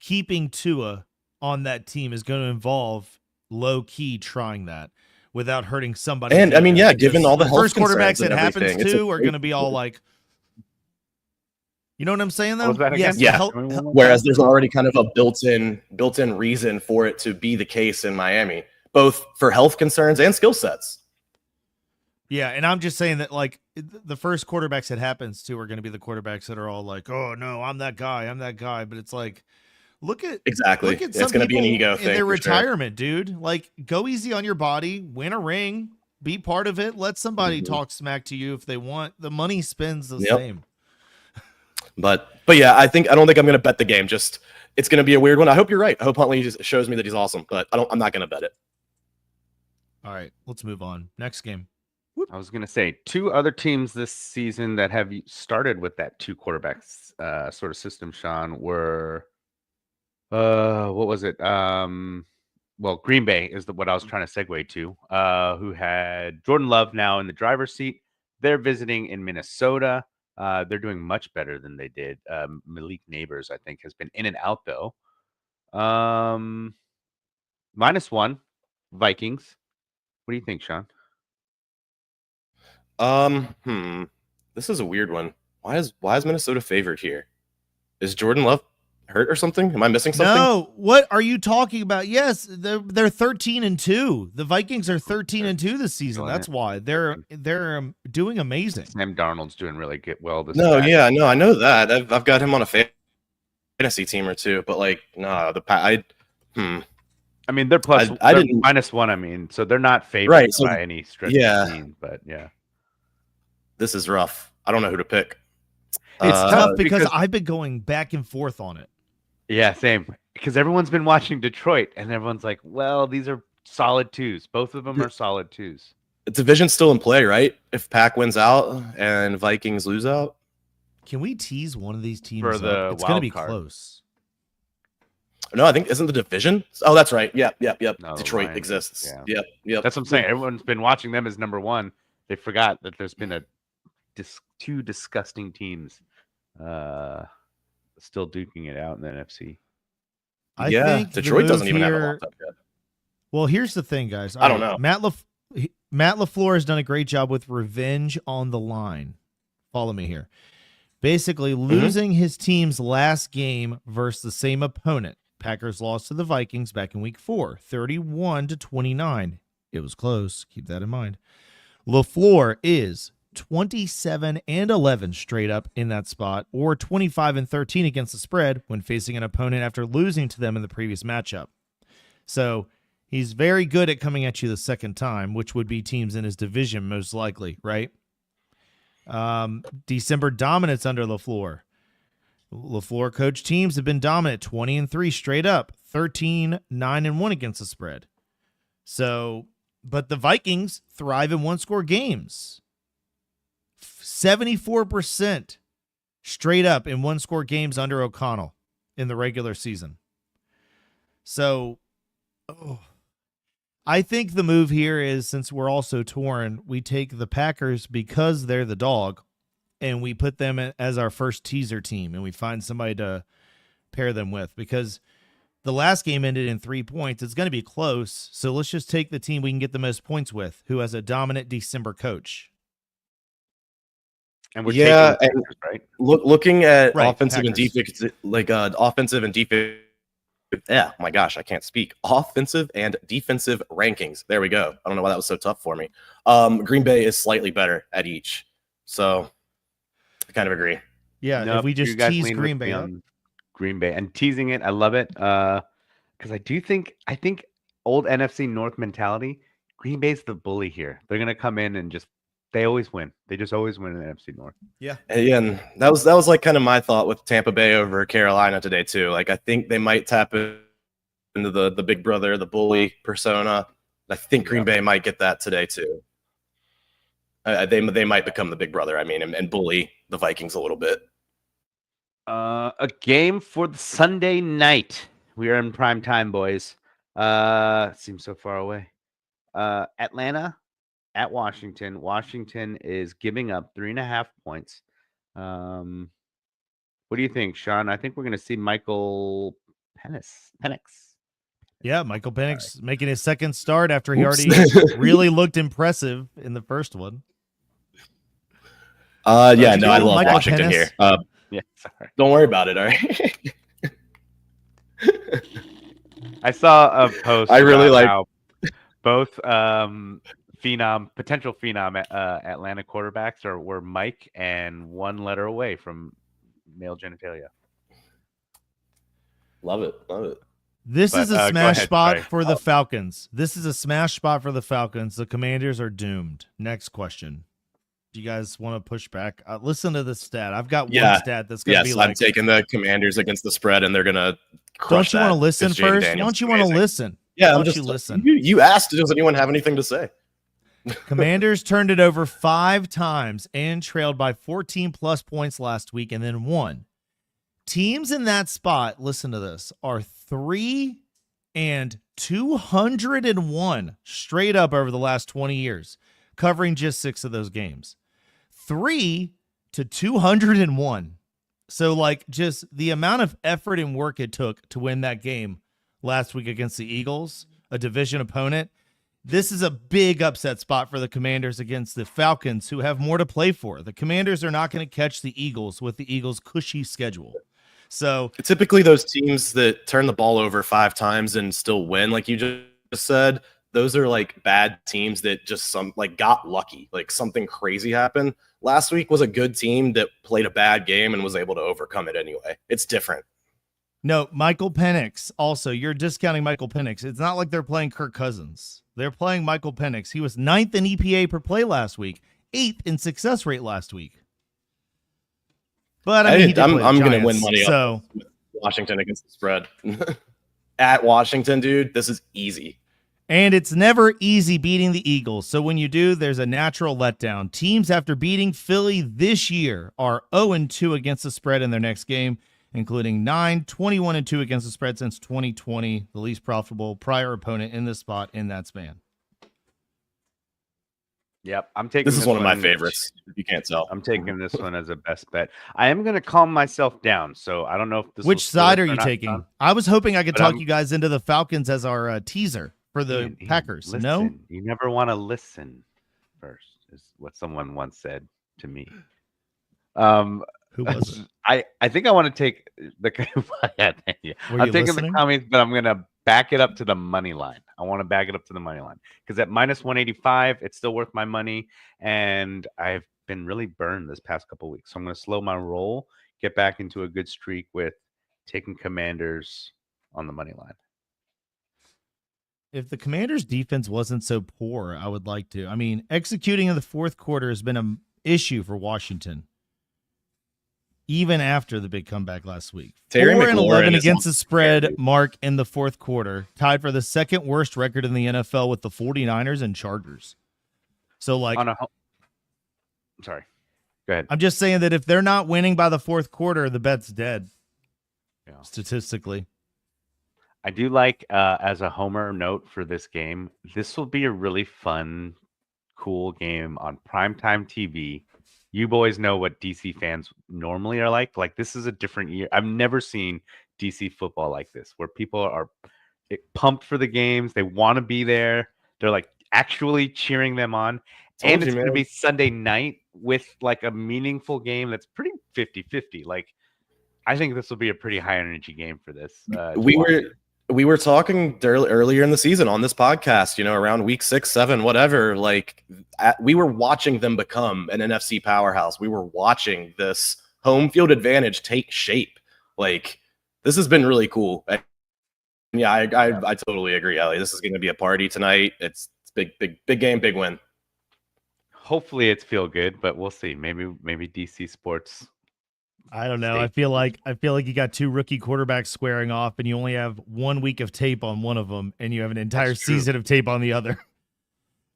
keeping Tua on that team is going to involve low key trying that without hurting somebody. And I mean, yeah, given all the first quarterbacks it happens to are going to be all like, you know what I'm saying though? Yes, yeah. Whereas there's already kind of a built-in reason for it to be the case in Miami, both for health concerns and skill sets. Yeah, and I'm just saying that like the first quarterbacks it happens to are going to be the quarterbacks that are all like, "Oh no, I'm that guy." But it's like, look at it's going to be an ego thing in their retirement, dude. Like, go easy on your body, win a ring, be part of it. Let somebody talk smack to you if they want. The money spends the same. But yeah, I don't think I'm going to bet the game. Just it's going to be a weird one. I hope you're right. I hope Huntley just shows me that he's awesome, but I'm not going to bet it. All right, let's move on. Next game. I was going to say 2 other teams this season that have started with that 2 quarterbacks sort of system, Sean, were what was it? Well, Green Bay is what I was trying to segue to, who had Jordan Love now in the driver's seat. They're visiting in Minnesota. They're doing much better than they did. Malik Neighbors, I think, has been in and out though. -1 Vikings. What do you think, Sean? This is a weird one. Why is Minnesota favored here? Is Jordan Love hurt or something? Am I missing something? No. What are you talking about? Yes, they're 13-2. The Vikings are 13-2 this season. That's why they're doing amazing. Sam Darnold's doing really well this. No, yeah, no, I know that. I've got him on a fantasy team or two, but like, no, I mean, they're plus. I they're didn't -1. I mean, so they're not favored by any stretch of the team, but yeah. This is rough. I don't know who to pick. It's tough because I've been going back and forth on it. Yeah, same. Because everyone's been watching Detroit, and everyone's like, well, these are solid 2s. Both of them are solid 2s. The division's still in play, right? If Pack wins out and Vikings lose out. Can we tease one of these teams? For the it's going to be card. Close. No, I think isn't the division? Oh, that's right. Yep. No, Detroit exists. Yep. That's what I'm saying. Everyone's been watching them as number 1. They forgot that there's been 2 disgusting teams still duking it out in the NFC. I think Detroit doesn't even have a lot yet. Well, here's the thing, guys. I don't know. Matt LaFleur has done a great job with revenge on the line. Follow me here. Basically, losing his team's last game versus the same opponent. Packers lost to the Vikings back in week 4, 31-29. It was close. Keep that in mind. LaFleur is 27-11 straight up in that spot, or 25-13 against the spread when facing an opponent after losing to them in the previous matchup. So he's very good at coming at you the second time, which would be teams in his division most likely, right? December dominance under LaFleur. LaFleur coach teams have been dominant, 20-3 straight up, 13-9-1 against the spread. So, but the Vikings thrive in one-score games. 74% straight up in one-score games under O'Connell in the regular season. So, I think the move here is, since we're also torn, we take the Packers because they're the dog, and we put them as our first teaser team, and we find somebody to pair them with, because the last game ended in 3 points. It's going to be close, so let's just take the team we can get the most points with, who has a dominant December coach. And we're taking Packers, right? Looking at offensive Packers. and defensive, offensive and defensive. Yeah, my gosh, I can't speak. Offensive and defensive rankings. There we go. I don't know why that was so tough for me. Green Bay is slightly better at each, so I kind of agree. Yeah, Nope, if we you just guys tease lean Green with me Bay up. on Green Bay and teasing it, I love it. Because I think old NFC North mentality, Green Bay's the bully here. They're gonna come in and they always win. They just always win in the NFC North. Yeah. And that was like kind of my thought with Tampa Bay over Carolina today too. Like I think they might tap into the big brother, the bully persona. I think Green Bay might get that today too. They might become the big brother. I mean, and bully the Vikings a little bit. A game for the Sunday night. We are in prime time, boys. Seems so far away. Atlanta at Washington. Washington is giving up 3.5 points. What do you think, Sean? I think we're going to see Michael Penix. Yeah, Michael Penix making his second start after he Oops. already really looked impressive in the first one. Yeah, Did you no, I call love Michael Washington Penix? here. Yeah, sorry. Don't worry about it, all right? I saw a post. I really about like- how both potential phenom Atlanta quarterbacks were Mike and one letter away from male genitalia. Love it. This is But, a go smash ahead, spot sorry. for the Falcons. This is a smash spot for the Falcons. The Commanders are doomed. Next question. Do you guys want to push back? Listen to this stat. I've got one stat that's going to Yes, be I'm like. taking the Commanders against the spread, and they're gonna crush. Don't you want to that, listen 'cause Jaden first? Why Daniels don't you is want to amazing. listen? Yeah, Why I'm don't just you listen? You asked. Does anyone have anything to say? Commanders turned it over 5 times and trailed by 14 plus points last week and then won. Teams in that spot, listen to this, are 3-201 straight up over the last 20 years, covering just 6 of those games. 3-201. So, like, just the amount of effort and work it took to win that game last week against the Eagles, a division opponent. This is a big upset spot for the Commanders against the Falcons, who have more to play for. The Commanders are not going to catch the Eagles with the Eagles' cushy schedule. So Typically, those teams that turn the ball over 5 times and still win, like you just said, those are like bad teams that just got lucky. Like something crazy happened. Last week was a good team that played a bad game and was able to overcome it anyway. It's different. no, Michael Penix. Also, you're discounting Michael Penix. It's not like they're playing Kirk Cousins. They're playing Michael Penix. He was 9th in EPA per play last week, 8th in success rate last week. But I mean, I'm going to win Giants, money so with Washington against the spread. At Washington, dude, this is easy. And it's never easy beating the Eagles. So when you do, there's a natural letdown. Teams after beating Philly this year are 0-2 against the spread in their next game, including 21-2 against the spread since 2020, the least profitable prior opponent in this spot in that span. Yep, I'm taking This is one of my favorites, if you can't tell. I'm taking this one as a best bet. I am going to calm myself down, so I don't know if this. Which will side split are or you not, taking? Tom. I was hoping I could But talk I'm- you guys into the Falcons as our teaser for the Ian, Packers. listen, No? you never want to listen first, is what someone once said to me. Who was it? I think I want to take the. Yeah. Were I'm you taking listening? the comments, but I'm gonna back it up to the money line. I want to back it up to the money line because at minus 185, it's still worth my money, and I've been really burned this past couple weeks. So I'm going to slow my roll, get back into a good streak with taking Commanders on the money line. If the Commanders' defense wasn't so poor, I would like to. I mean, executing in the fourth quarter has been an issue for Washington, even after the big comeback last week. Terry 4-11 McLaurin against the spread dude. mark in the fourth quarter, tied for the second worst record in the NFL with the 49ers and Chargers. So, like, sorry, go ahead. I'm just saying that if they're not winning by the fourth quarter, the bet's dead. Yeah. Statistically. I do like, as a homer note for this game, this will be a really fun, cool game on primetime TV. You boys know what DC fans normally are like. Like, this is a different year. I've never seen DC football like this, where people are pumped for the games. They want to be there. They're like actually cheering them on. And it's going to be Sunday night with like a meaningful game that's pretty 50-50. Like, I think this will be a pretty high energy game for this. We were talking earlier in the season on this podcast, you know, around week 6, 7, whatever. Like, we were watching them become an NFC powerhouse. We were watching this home field advantage take shape. Like, this has been really cool. And yeah, I totally agree, Ellie. This is going to be a party tonight. It's big game, big win. Hopefully it's feel good, but we'll see. Maybe DC Sports. I don't know. I feel like you got two rookie quarterbacks squaring off, and you only have 1 week of tape on one of them, and you have an entire season of tape on the other.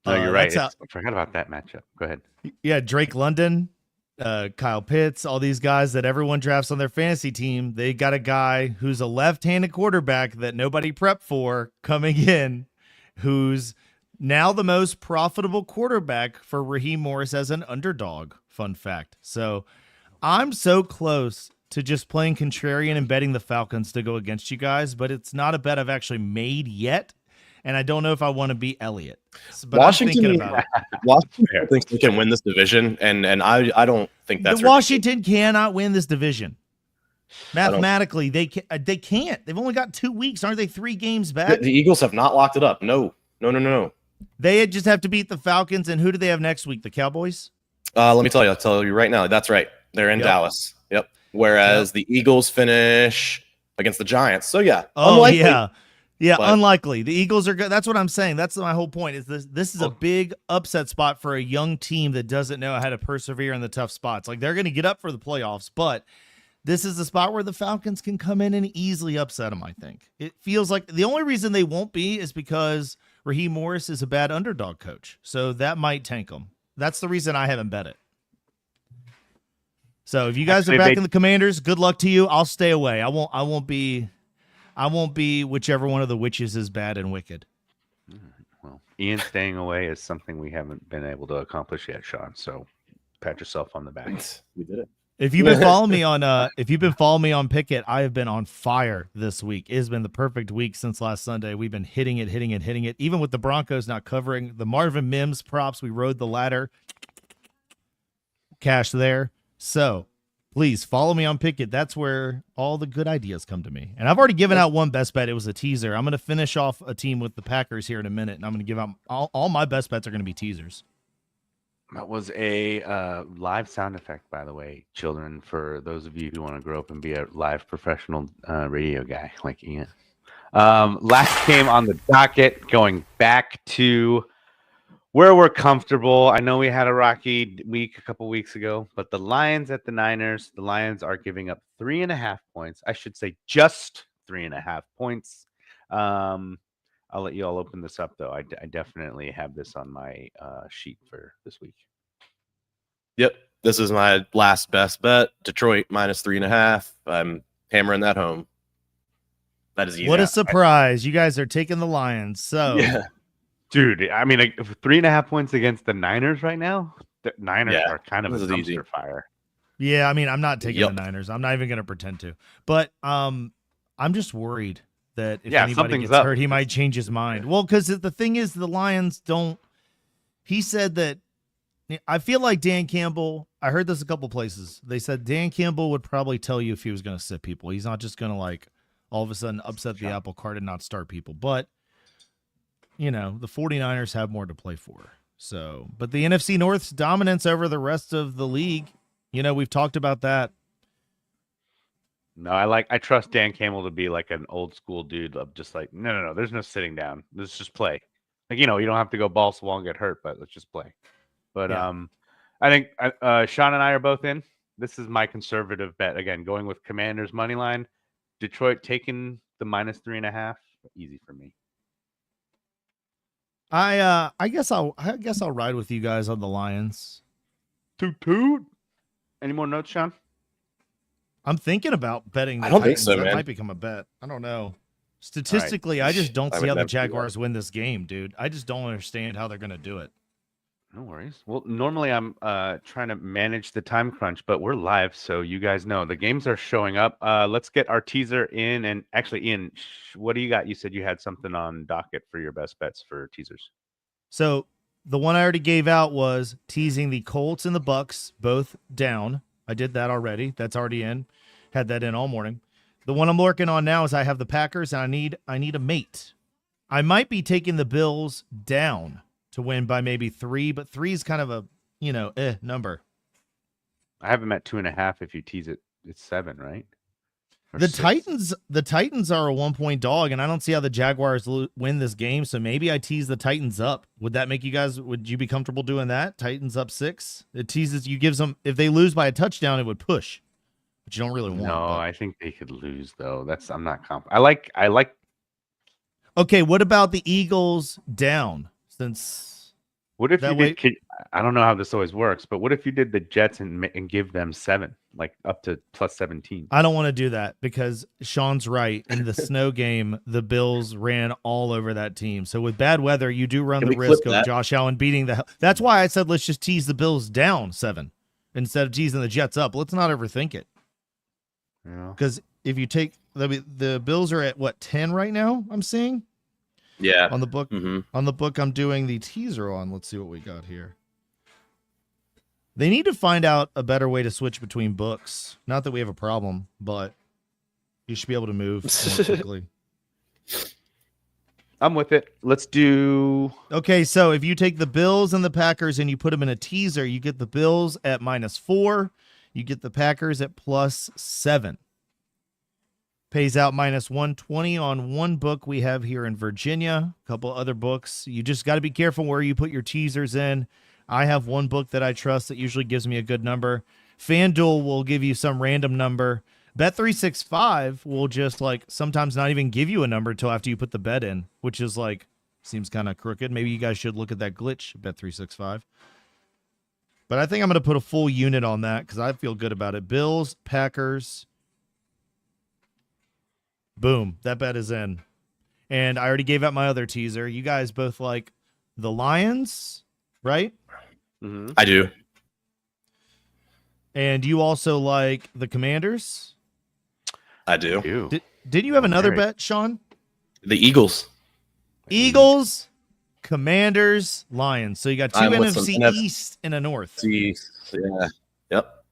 No, you're right. I forgot about that matchup. Go ahead. Yeah, Drake London, Kyle Pitts, all these guys that everyone drafts on their fantasy team. They got a guy who's a left-handed quarterback that nobody prepped for coming in, who's now the most profitable quarterback for Raheem Morris as an underdog. Fun fact. So I'm so close to just playing contrarian and betting the Falcons to go against you guys, but it's not a bet I've actually made yet, and I don't know if I want to beat Elliott. But Washington, I'm thinking about it. Washington thinks they can win this division, and I don't think that's Washington cannot win this division. Mathematically, they can't. They've only got 2 weeks. Aren't they 3 games back? The Eagles have not locked it up. No. They just have to beat the Falcons, and who do they have next week? The Cowboys? Let me tell you right now. That's right. They're in Dallas. Yep. Whereas the Eagles finish against the Giants. So yeah. Oh, unlikely. Yeah, unlikely. The Eagles are good. That's what I'm saying. That's my whole point. Is this is a big upset spot for a young team that doesn't know how to persevere in the tough spots. Like, they're going to get up for the playoffs, but this is the spot where the Falcons can come in and easily upset them, I think. It feels like the only reason they won't be is because Raheem Morris is a bad underdog coach. So that might tank them. That's the reason I haven't bet it. So if you guys are back in the Commanders, good luck to you. I'll stay away. I won't be whichever one of the witches is bad and wicked. Well, Ian staying away is something we haven't been able to accomplish yet, Sean. So pat yourself on the back. We did it. If you've been following me on Pickett, I have been on fire this week. It has been the perfect week since last Sunday. We've been hitting it. Even with the Broncos not covering the Marvin Mims props, we rode the ladder. Cash there. So please follow me on Pickett. That's where all the good ideas come to me. And I've already given out one best bet. It was a teaser. I'm going to finish off a team with the Packers here in a minute, and I'm going to give out all my best bets are going to be teasers. That was a live sound effect, by the way, children, for those of you who want to grow up and be a live professional radio guy like Ian. Last game on the docket, going back to where we're comfortable. I know we had a rocky week a couple weeks ago, but the Lions at the Niners, the Lions are giving up 3.5 points. I should say just 3.5 points. I'll let you all open this up, though. I definitely have this on my sheet for this week. Yep. This is my last best bet. Detroit -3.5. I'm hammering that home. That is easy. What a surprise. You guys are taking the Lions. So, yeah. Dude, I mean, 3.5 points against the Niners right now. The Niners are kind of a dumpster fire. Yeah, I mean, I'm not taking the Niners. I'm not even going to pretend to. But I'm just worried that if anybody gets hurt, he might change his mind. Well, because the thing is, the Lions don't. He said that. I feel like Dan Campbell. I heard this a couple places. They said Dan Campbell would probably tell you if he was going to sit people. He's not just going to like all of a sudden upset the apple cart and not start people. But the 49ers have more to play for. So, but the NFC North's dominance over the rest of the league, we've talked about that. No, I trust Dan Campbell to be like an old school dude of just like, no, there's no sitting down. Let's just play. Like, you don't have to go balls to the wall and get hurt, but let's just play. But Yeah. I think Sean and I are both in. This is my conservative bet. Again, going with Commanders money line. Detroit taking the -3.5. Easy for me. I guess I'll ride with you guys on the Lions. Toot. Any more notes, Sean? I'm thinking about betting the I don't think Titans. so, That man. might become a bet. I don't know. Statistically, I just don't I see would how the never do that. Jaguars win this game, dude. I just don't understand how they're going to do it. No worries. Well, normally I'm trying to manage the time crunch, but we're live, so you guys know the games are showing up. Let's get our teaser in. And actually, Ian, what do you got? You said you had something on docket for your best bets for teasers. So the one I already gave out was teasing the Colts and the Bucks both down. I did that already. That's already in. Had that in all morning. The one I'm working on now is I have the Packers, and I need a mate. I might be taking the Bills down to win by maybe 3, but 3 is kind of a number. I have them at 2.5. If you tease it, it's 7, right? Or The 6. Titans are a 1-point dog, and I don't see how the Jaguars win this game. So maybe I tease the Titans up. Would that make you guys? Would you be comfortable doing that? Titans up 6. It teases you, gives them. If they lose by a touchdown, it would push, but you don't really want. No, but. I think they could lose though. I'm not confident. I like. Okay, what about the Eagles down? Since What if that you did? I don't know how this always works, but what if you did the Jets and give them 7, like up to +17? I don't want to do that because Sean's right. In the snow game, the Bills ran all over that team. So with bad weather, you do run Can the we risk flip of that? Josh Allen beating the. That's why I said let's just tease the Bills down 7 instead of teasing the Jets up. Let's not overthink it. Yeah. Because if you take the Bills are at what 10 right now, I'm seeing Yeah. on the book. Mm-hmm. On the book, I'm doing the teaser on. Let's see what we got here. They need to find out a better way to switch between books. Not that we have a problem, but you should be able to move more quickly. I'm with it. Let's do. Okay, so if you take the Bills and the Packers and you put them in a teaser, you get the Bills at -4. You get the Packers at +7. Pays out -120 on one book we have here in Virginia. A couple other books. You just got to be careful where you put your teasers in. I have one book that I trust that usually gives me a good number. FanDuel will give you some random number. Bet365 will just sometimes not even give you a number until after you put the bet in, which is seems kind of crooked. Maybe you guys should look at that glitch, Bet365. But I think I'm going to put a full unit on that because I feel good about it. Bills, Packers. Boom. That bet is in. And I already gave out my other teaser. You guys both like the Lions, right? Mm-hmm. I do. And you also like the Commanders? I do. Did you have another Very- bet, Sean? The Eagles. Eagles, Commanders, Lions. So you got 2 I'm with NFC some East and a North. Yeah. Yep.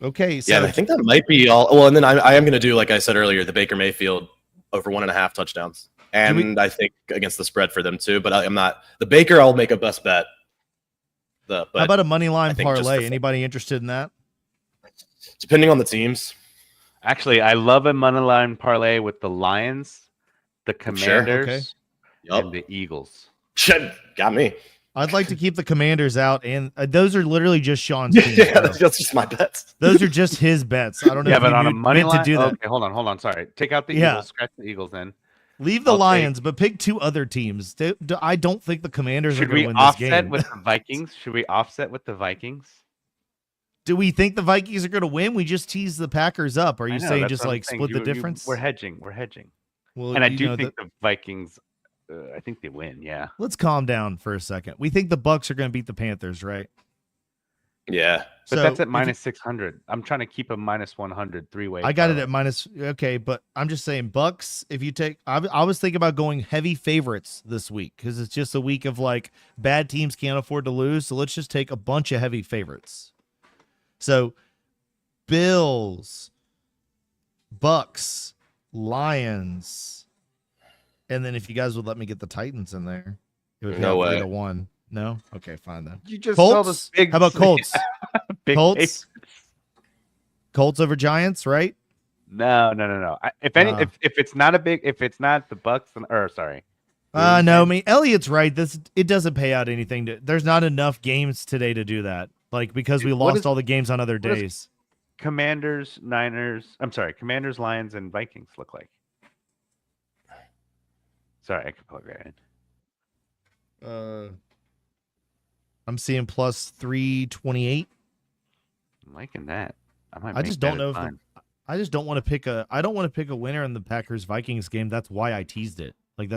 Okay, so Yeah, and I think that might be all. Well, and then I am going to do, like I said earlier, the Baker Mayfield over 1.5 touchdowns. And I think against the spread for them too. But I'm not. The Baker, I'll make a best bet. how about a money line I think just parlay? the- Anybody interested in that? depending on the teams. Actually, I love a money line parlay with the Lions, the Commanders, Okay. Yup. and the Eagles. Got me. I'd like to keep the Commanders out, and those are literally just Sean's teams. Yeah, bro. that's just my bets. Those are just his bets. I don't know Yeah, if but you on a money meant line, to do that. okay, hold on. Sorry, take out the Yeah. Eagles, scratch the Eagles. Then Leave the I'll take- Lions, but pick 2 other teams. I don't think the Commanders are should going to we win this offset game. with the Vikings? Should we offset with the Vikings? Do we think the Vikings are going to win? We just tease the Packers up. Are I you know, saying that's just what I'm saying. split the difference? We're hedging. Well, And I you do know think that- the Vikings. I think they win. Yeah. let's calm down for a second. We think the Bucks are going to beat the Panthers, right? Yeah. But So that's at if you- -600. I'm trying to keep a -100 3-way. I got it at minus. Okay, but I'm just saying Bucks. If you take, I was thinking about going heavy favorites this week because it's just a week of bad teams can't afford to lose. So let's just take a bunch of heavy favorites. So Bills, Bucks, Lions, and then if you guys would let me get the Titans in there, It would No have way. 3-1. No? Okay, fine then. You just told us Colts? big. How about Colts? Big Colts? Colts over Giants, right? No. If it's not the Bucks, or sorry. No, I mean Elliott's right. It doesn't pay out anything. There's not enough games today to do that. Like because we lost all the games on other days. Commanders, Lions, and Vikings look like. Sorry, I can plug that in. I'm seeing plus 328. I'm liking that. I just don't know I just don't want to pick a winner in the Packers Vikings game. That's why I teased it. Like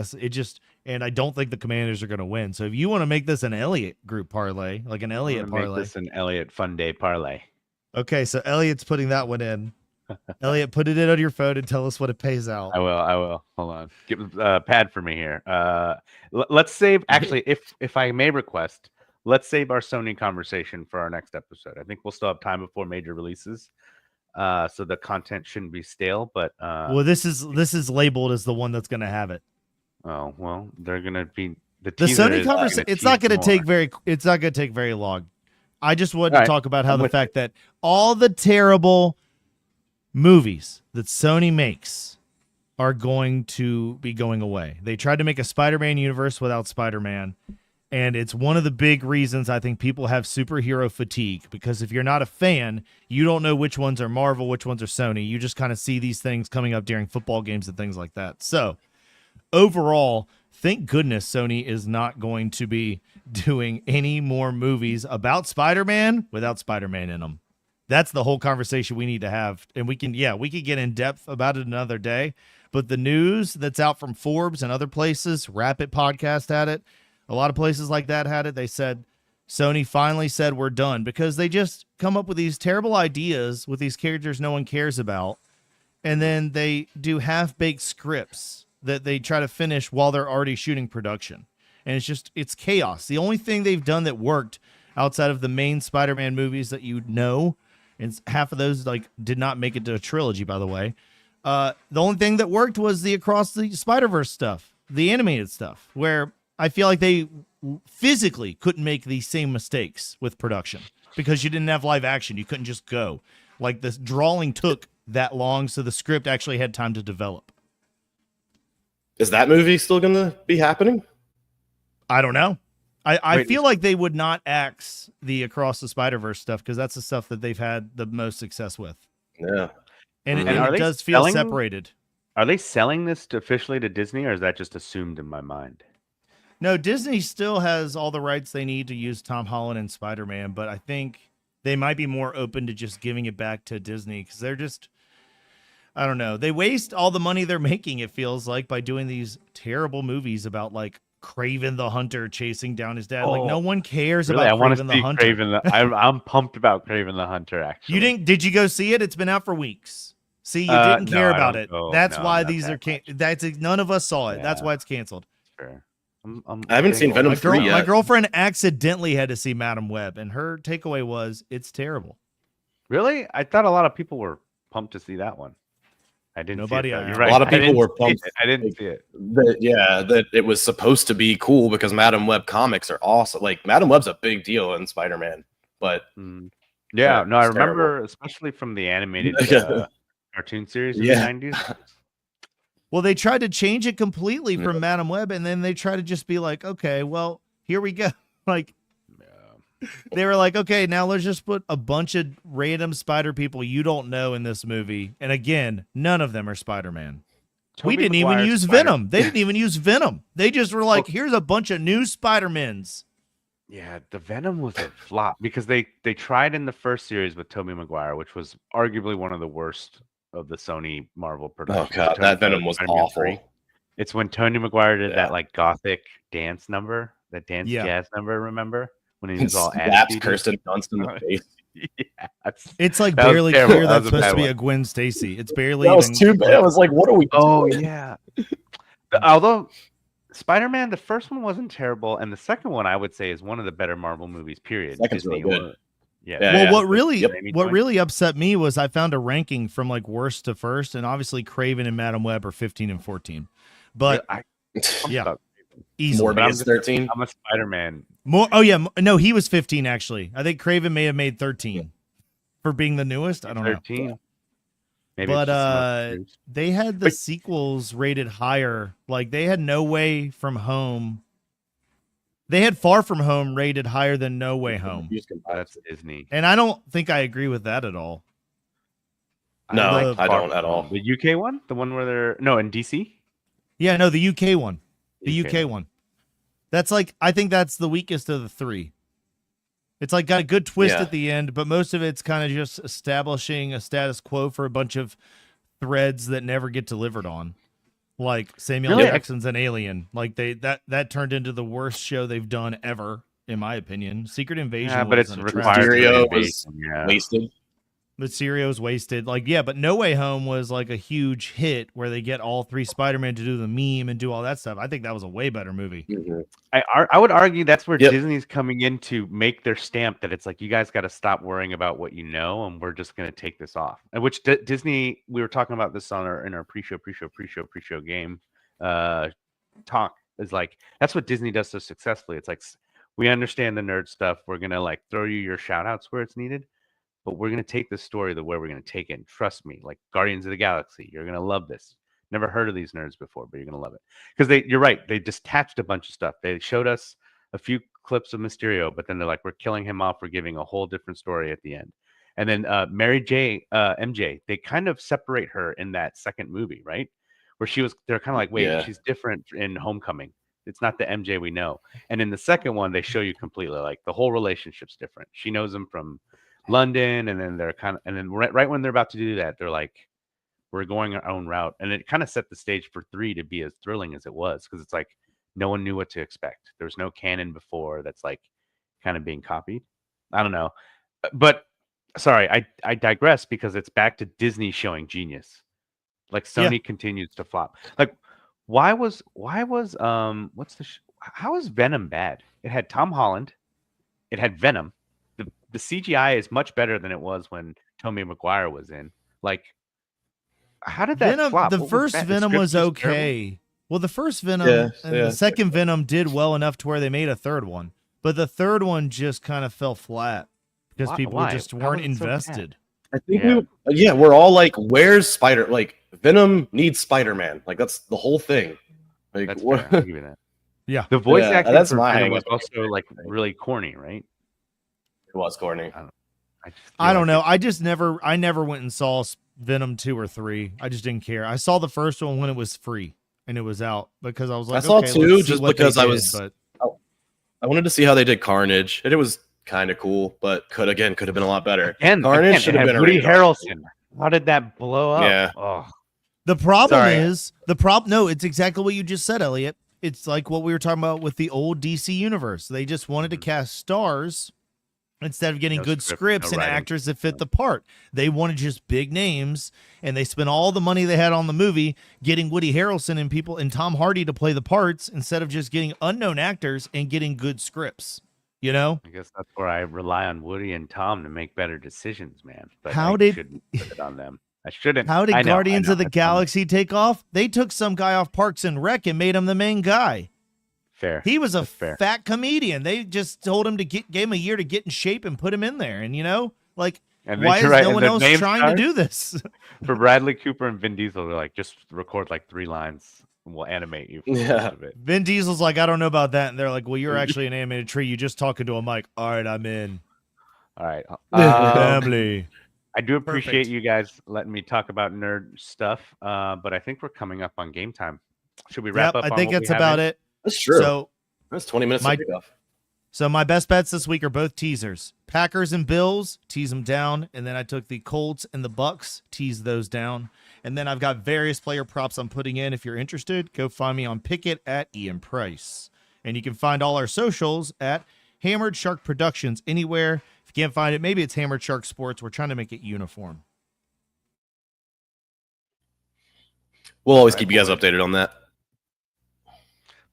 and I don't think the Commanders are going to win. So if you want to make this an Elliott group parlay, like an Elliott parlay, make this an Elliott Fun Day parlay. Okay, so Elliott's putting that one in. Elliott, put it in on your phone and tell us what it pays out. I will. Hold on. Give a pad for me here. Let's save. Actually, if I may request, let's save our Sony conversation for our next episode. I think we'll still have time before major releases, so the content shouldn't be stale. But well, this is labeled as the one that's going to have it. Oh well, they're going to be the Sony conversation. It's not going to take very long. I just wanted to talk about how the fact that all the terrible movies that Sony makes are going to be going away. They tried to make a Spider-Man universe without Spider-Man, and it's one of the big reasons I think people have superhero fatigue, because if you're not a fan, you don't know which ones are Marvel, which ones are Sony. You just kind of see these things coming up during football games and things like that. So overall, thank goodness Sony is not going to be doing any more movies about Spider-Man without Spider-Man in them. That's the whole conversation we need to have. And we can get in depth about it another day. But the news that's out from Forbes and other places, Rapid Podcast had it, a lot of places like that had it. They said Sony finally said we're done, because they just come up with these terrible ideas with these characters no one cares about. And then they do half-baked scripts that they try to finish while they're already shooting production. And it's chaos. The only thing they've done that worked outside of the main Spider-Man movies that you know, and half of those did not make it to a trilogy, by the way. The only thing that worked was the Across the Spider-Verse stuff, the animated stuff, where I feel like they physically couldn't make these same mistakes with production because you didn't have live action. You couldn't just go. Like, the drawing took that long, so the script actually had time to develop. Is that movie still going to be happening? I don't know. I feel like they would not axe the Across the Spider-Verse stuff because that's the stuff that they've had the most success with. Yeah. And it does feel separated. Are they selling this officially to Disney, or is that just assumed in my mind? No, Disney still has all the rights they need to use Tom Holland and Spider-Man, but I think they might be more open to just giving it back to Disney because they're just, I don't know. They waste all the money they're making, it feels like, by doing these terrible movies about Kraven the Hunter chasing down his dad. No one cares about Kraven the Hunter. I'm pumped about Kraven the Hunter, actually. Did you go see it? It's been out for weeks. See, you didn't care about it. That's why these are none of us saw it. Yeah. That's why it's canceled. Sure. I haven't seen Venom 3 yet. My girlfriend accidentally had to see Madam Web, and her takeaway was it's terrible. Really? I thought a lot of people were pumped to see that one. I didn't. Nobody. See it, You're right. A lot of people were pumped. I didn't see it. That it was supposed to be cool because Madam Web comics are awesome. Madam Web's a big deal in Spider-Man, but I remember terrible. Especially from the animated cartoon series in the 90s. Well, they tried to change it completely from Madam Web, and then they tried to just be like, okay, well, here we go. They were like, okay, now let's just put a bunch of random spider people you don't know in this movie. And again, none of them are Spider-Man. We didn't even use Venom. They didn't even use Venom. They just were like, here's a bunch of new Spider-Mans. Yeah, the Venom was a flop because they tried in the first series with Tobey Maguire, which was arguably one of the worst of the Sony Marvel productions. Oh god, that Venom was awful. It's when Tobey Maguire did that gothic dance number, that dance jazz number, remember? When he was all slapped Kirsten Dunst in the face. It's barely clear that's supposed to be a Gwen Stacy. It's barely. That was too bad. I was like, what are we doing? Oh yeah. Although Spider-Man, the first one wasn't terrible, and the second one I would say is one of the better Marvel movies. Period. Second's really good. Well, what really upset me was I found a ranking from worst to first, and obviously Kraven and Madam Web are 15 and 14. But easily. But I'm Morbius just- 13. I'm a Spider-Man. More. Oh yeah, no, he was 15 actually. I think Craven may have made 13 for being the newest. I don't know. 13. Maybe But it's just most series. they had the But- sequels rated higher. Like they had No Way From Home. They had Far From Home rated higher than No Way Home. You just combine That's it. Disney. And I don't think I agree with that at all. No, like I Far don't From at all. Home. The UK one, the one where they're in DC. Yeah, no, the UK one. The UK UK one. That's like I think that's the weakest of the three. It's like got a good twist Yeah. at the end, but most of it's kind of just establishing a status quo for a bunch of threads that never get delivered on. Like Samuel Really? Jackson's an Alien. Like that turned into the worst show they've done ever, in my opinion. Secret Invasion. Yeah, but it's wasn't a required. tragedy. Mysterio to be was based, yeah. Wasted. Mysterio's wasted. Like, yeah, but No Way Home was like a huge hit where they get all three Spider-Man to do the meme and do all that stuff. I think that was a way better movie. Mhm. I would argue that's where Yep. Disney's coming in to make their stamp that it's like you guys got to stop worrying about what you know and we're just going to take this off. And which Disney, we were talking about this on our pre-show game talk, is like that's what Disney does so successfully. It's like we understand the nerd stuff. We're going to like throw you your shout outs where it's needed, but we're going to take this story the way we're going to take it. And trust me, like Guardians of the Galaxy, you're going to love this. Never heard of these nerds before, but you're going to love it. Because you're right. They detached a bunch of stuff. They showed us a few clips of Mysterio, but then they're like, we're killing him off. We're giving a whole different story at the end. And then Mary J, MJ, they kind of separate her in that second movie, right? Where they're kind of like, wait, Yeah. she's different in Homecoming. It's not the MJ we know. And in the second one, they show you completely like the whole relationship's different. She knows him from London, and then right when they're about to do that, they're like, we're going our own route. And it kind of set the stage for 3 to be as thrilling as it was, because it's like no one knew what to expect. There's no canon before that's like kind of being copied. I don't know. But sorry, I digress, because it's back to Disney showing genius. Like Sony continues to flop. Like how is Venom bad? It had Tom Holland. It had Venom. The CGI is much better than it was when Tobey Maguire was in. Like, how did that Venom, flop? the What was first bad? The Venom script was terrible? okay. Well, the first Venom Yeah, and yeah. the second Venom did well enough to where they made a third one. But the third one just kind of fell flat because people Why? just How weren't was it so bad? invested. I think Yeah. we're all like, where's Venom needs Spider-Man. Like that's the whole thing. Like That's what? fair. I'll give you that. Yeah. The voice Yeah, acting that's for my Venom hang was up. also like really corny, right? It was corny. I don't know. I never went and saw Venom 2 or 3. I just didn't care. I saw the first one when it was free and it was out because I was like, I saw okay, 2 let's see just what they because I did, was- but I wanted to see how they did Carnage, and it was kind of cool, but could have been a lot better. And Carnage should have been a Woody rated R. Harrelson. How did that blow up? Yeah. Oh, the problem Sorry. is no, it's exactly what you just said, Elliot. It's like what we were talking about with the old DC universe. They just wanted to cast stars instead of getting No good script, scripts no and writing. actors that fit the part. They wanted just big names, and they spent all the money they had on the movie getting Woody Harrelson and people and Tom Hardy to play the parts instead of just getting unknown actors and getting good scripts. You know? I guess that's where I rely on Woody and Tom to make better decisions, man. But How I did- shouldn't put it on them. I shouldn't. How did I know, Guardians I know, of the that's funny. Galaxy take off? They took some guy off Parks and Rec and made him the main guy. Fair. He was a That's fair. fat comedian. They just told him gave him a year to get in shape and put him in there. And like, And then why is you're right, no and one the else name trying to stars? do this? For Bradley Cooper and Vin Diesel, they're like, just record like 3 lines and we'll animate you for the Yeah. rest of it. Vin Diesel's like, I don't know about that. And they're like, well, you're actually an animated tree. You just talking to a mic. All right, I'm in. All right. Family. I do appreciate Perfect. you guys letting me talk about nerd stuff, but I think we're coming up on game time. Should we wrap Yep, up? I think on what that's we have about in? it. That's true. So That's 20 minutes my- to pick off. So my best bets this week are both teasers. Packers and Bills, tease them down. And then I took the Colts and the Bucks, tease those down. And then I've got various player props I'm putting in. If you're interested, go find me on Pickett at Ian Price. And you can find all our socials at Hammered Shark Productions anywhere. If you can't find it, maybe it's Hammered Shark Sports. We're trying to make it uniform. We'll always Right, keep you guys boys. updated on that.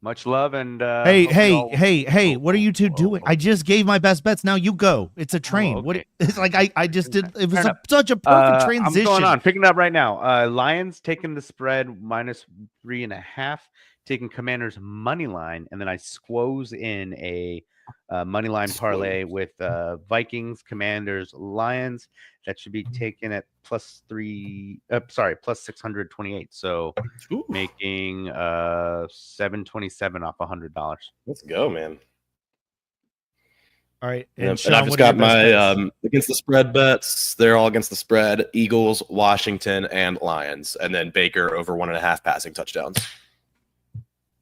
Much love and Hey, what are you two doing? I just gave my best bets. Now you go. It's a train. What? okay. It's like I just did. It was Fair enough. such a perfect I'm transition. going on, picking it up right now. Lions taking the spread -3.5, taking Commanders money line, and then I squoze in a money line parlay with Vikings, Commanders, Lions. That should be taken at plus 628. So Ooh, making 727 off $100. let's go, man. All right. And Sean, I've just what are your got best my bets? against the spread bets. They're all against the spread. Eagles, Washington, and Lions. And then Baker over 1.5 passing touchdowns.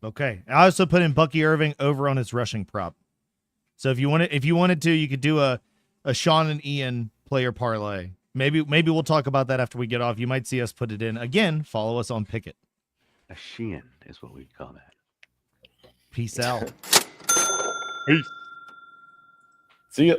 Okay. I also put in Bucky Irving over on his rushing prop. So if you wanted to, you could do a Sean and Ian player parlay. Maybe we'll talk about that after we get off. You might see us put it in. Again, follow us on Picket. A Sheehan is what we call that. Peace out. Peace. See ya.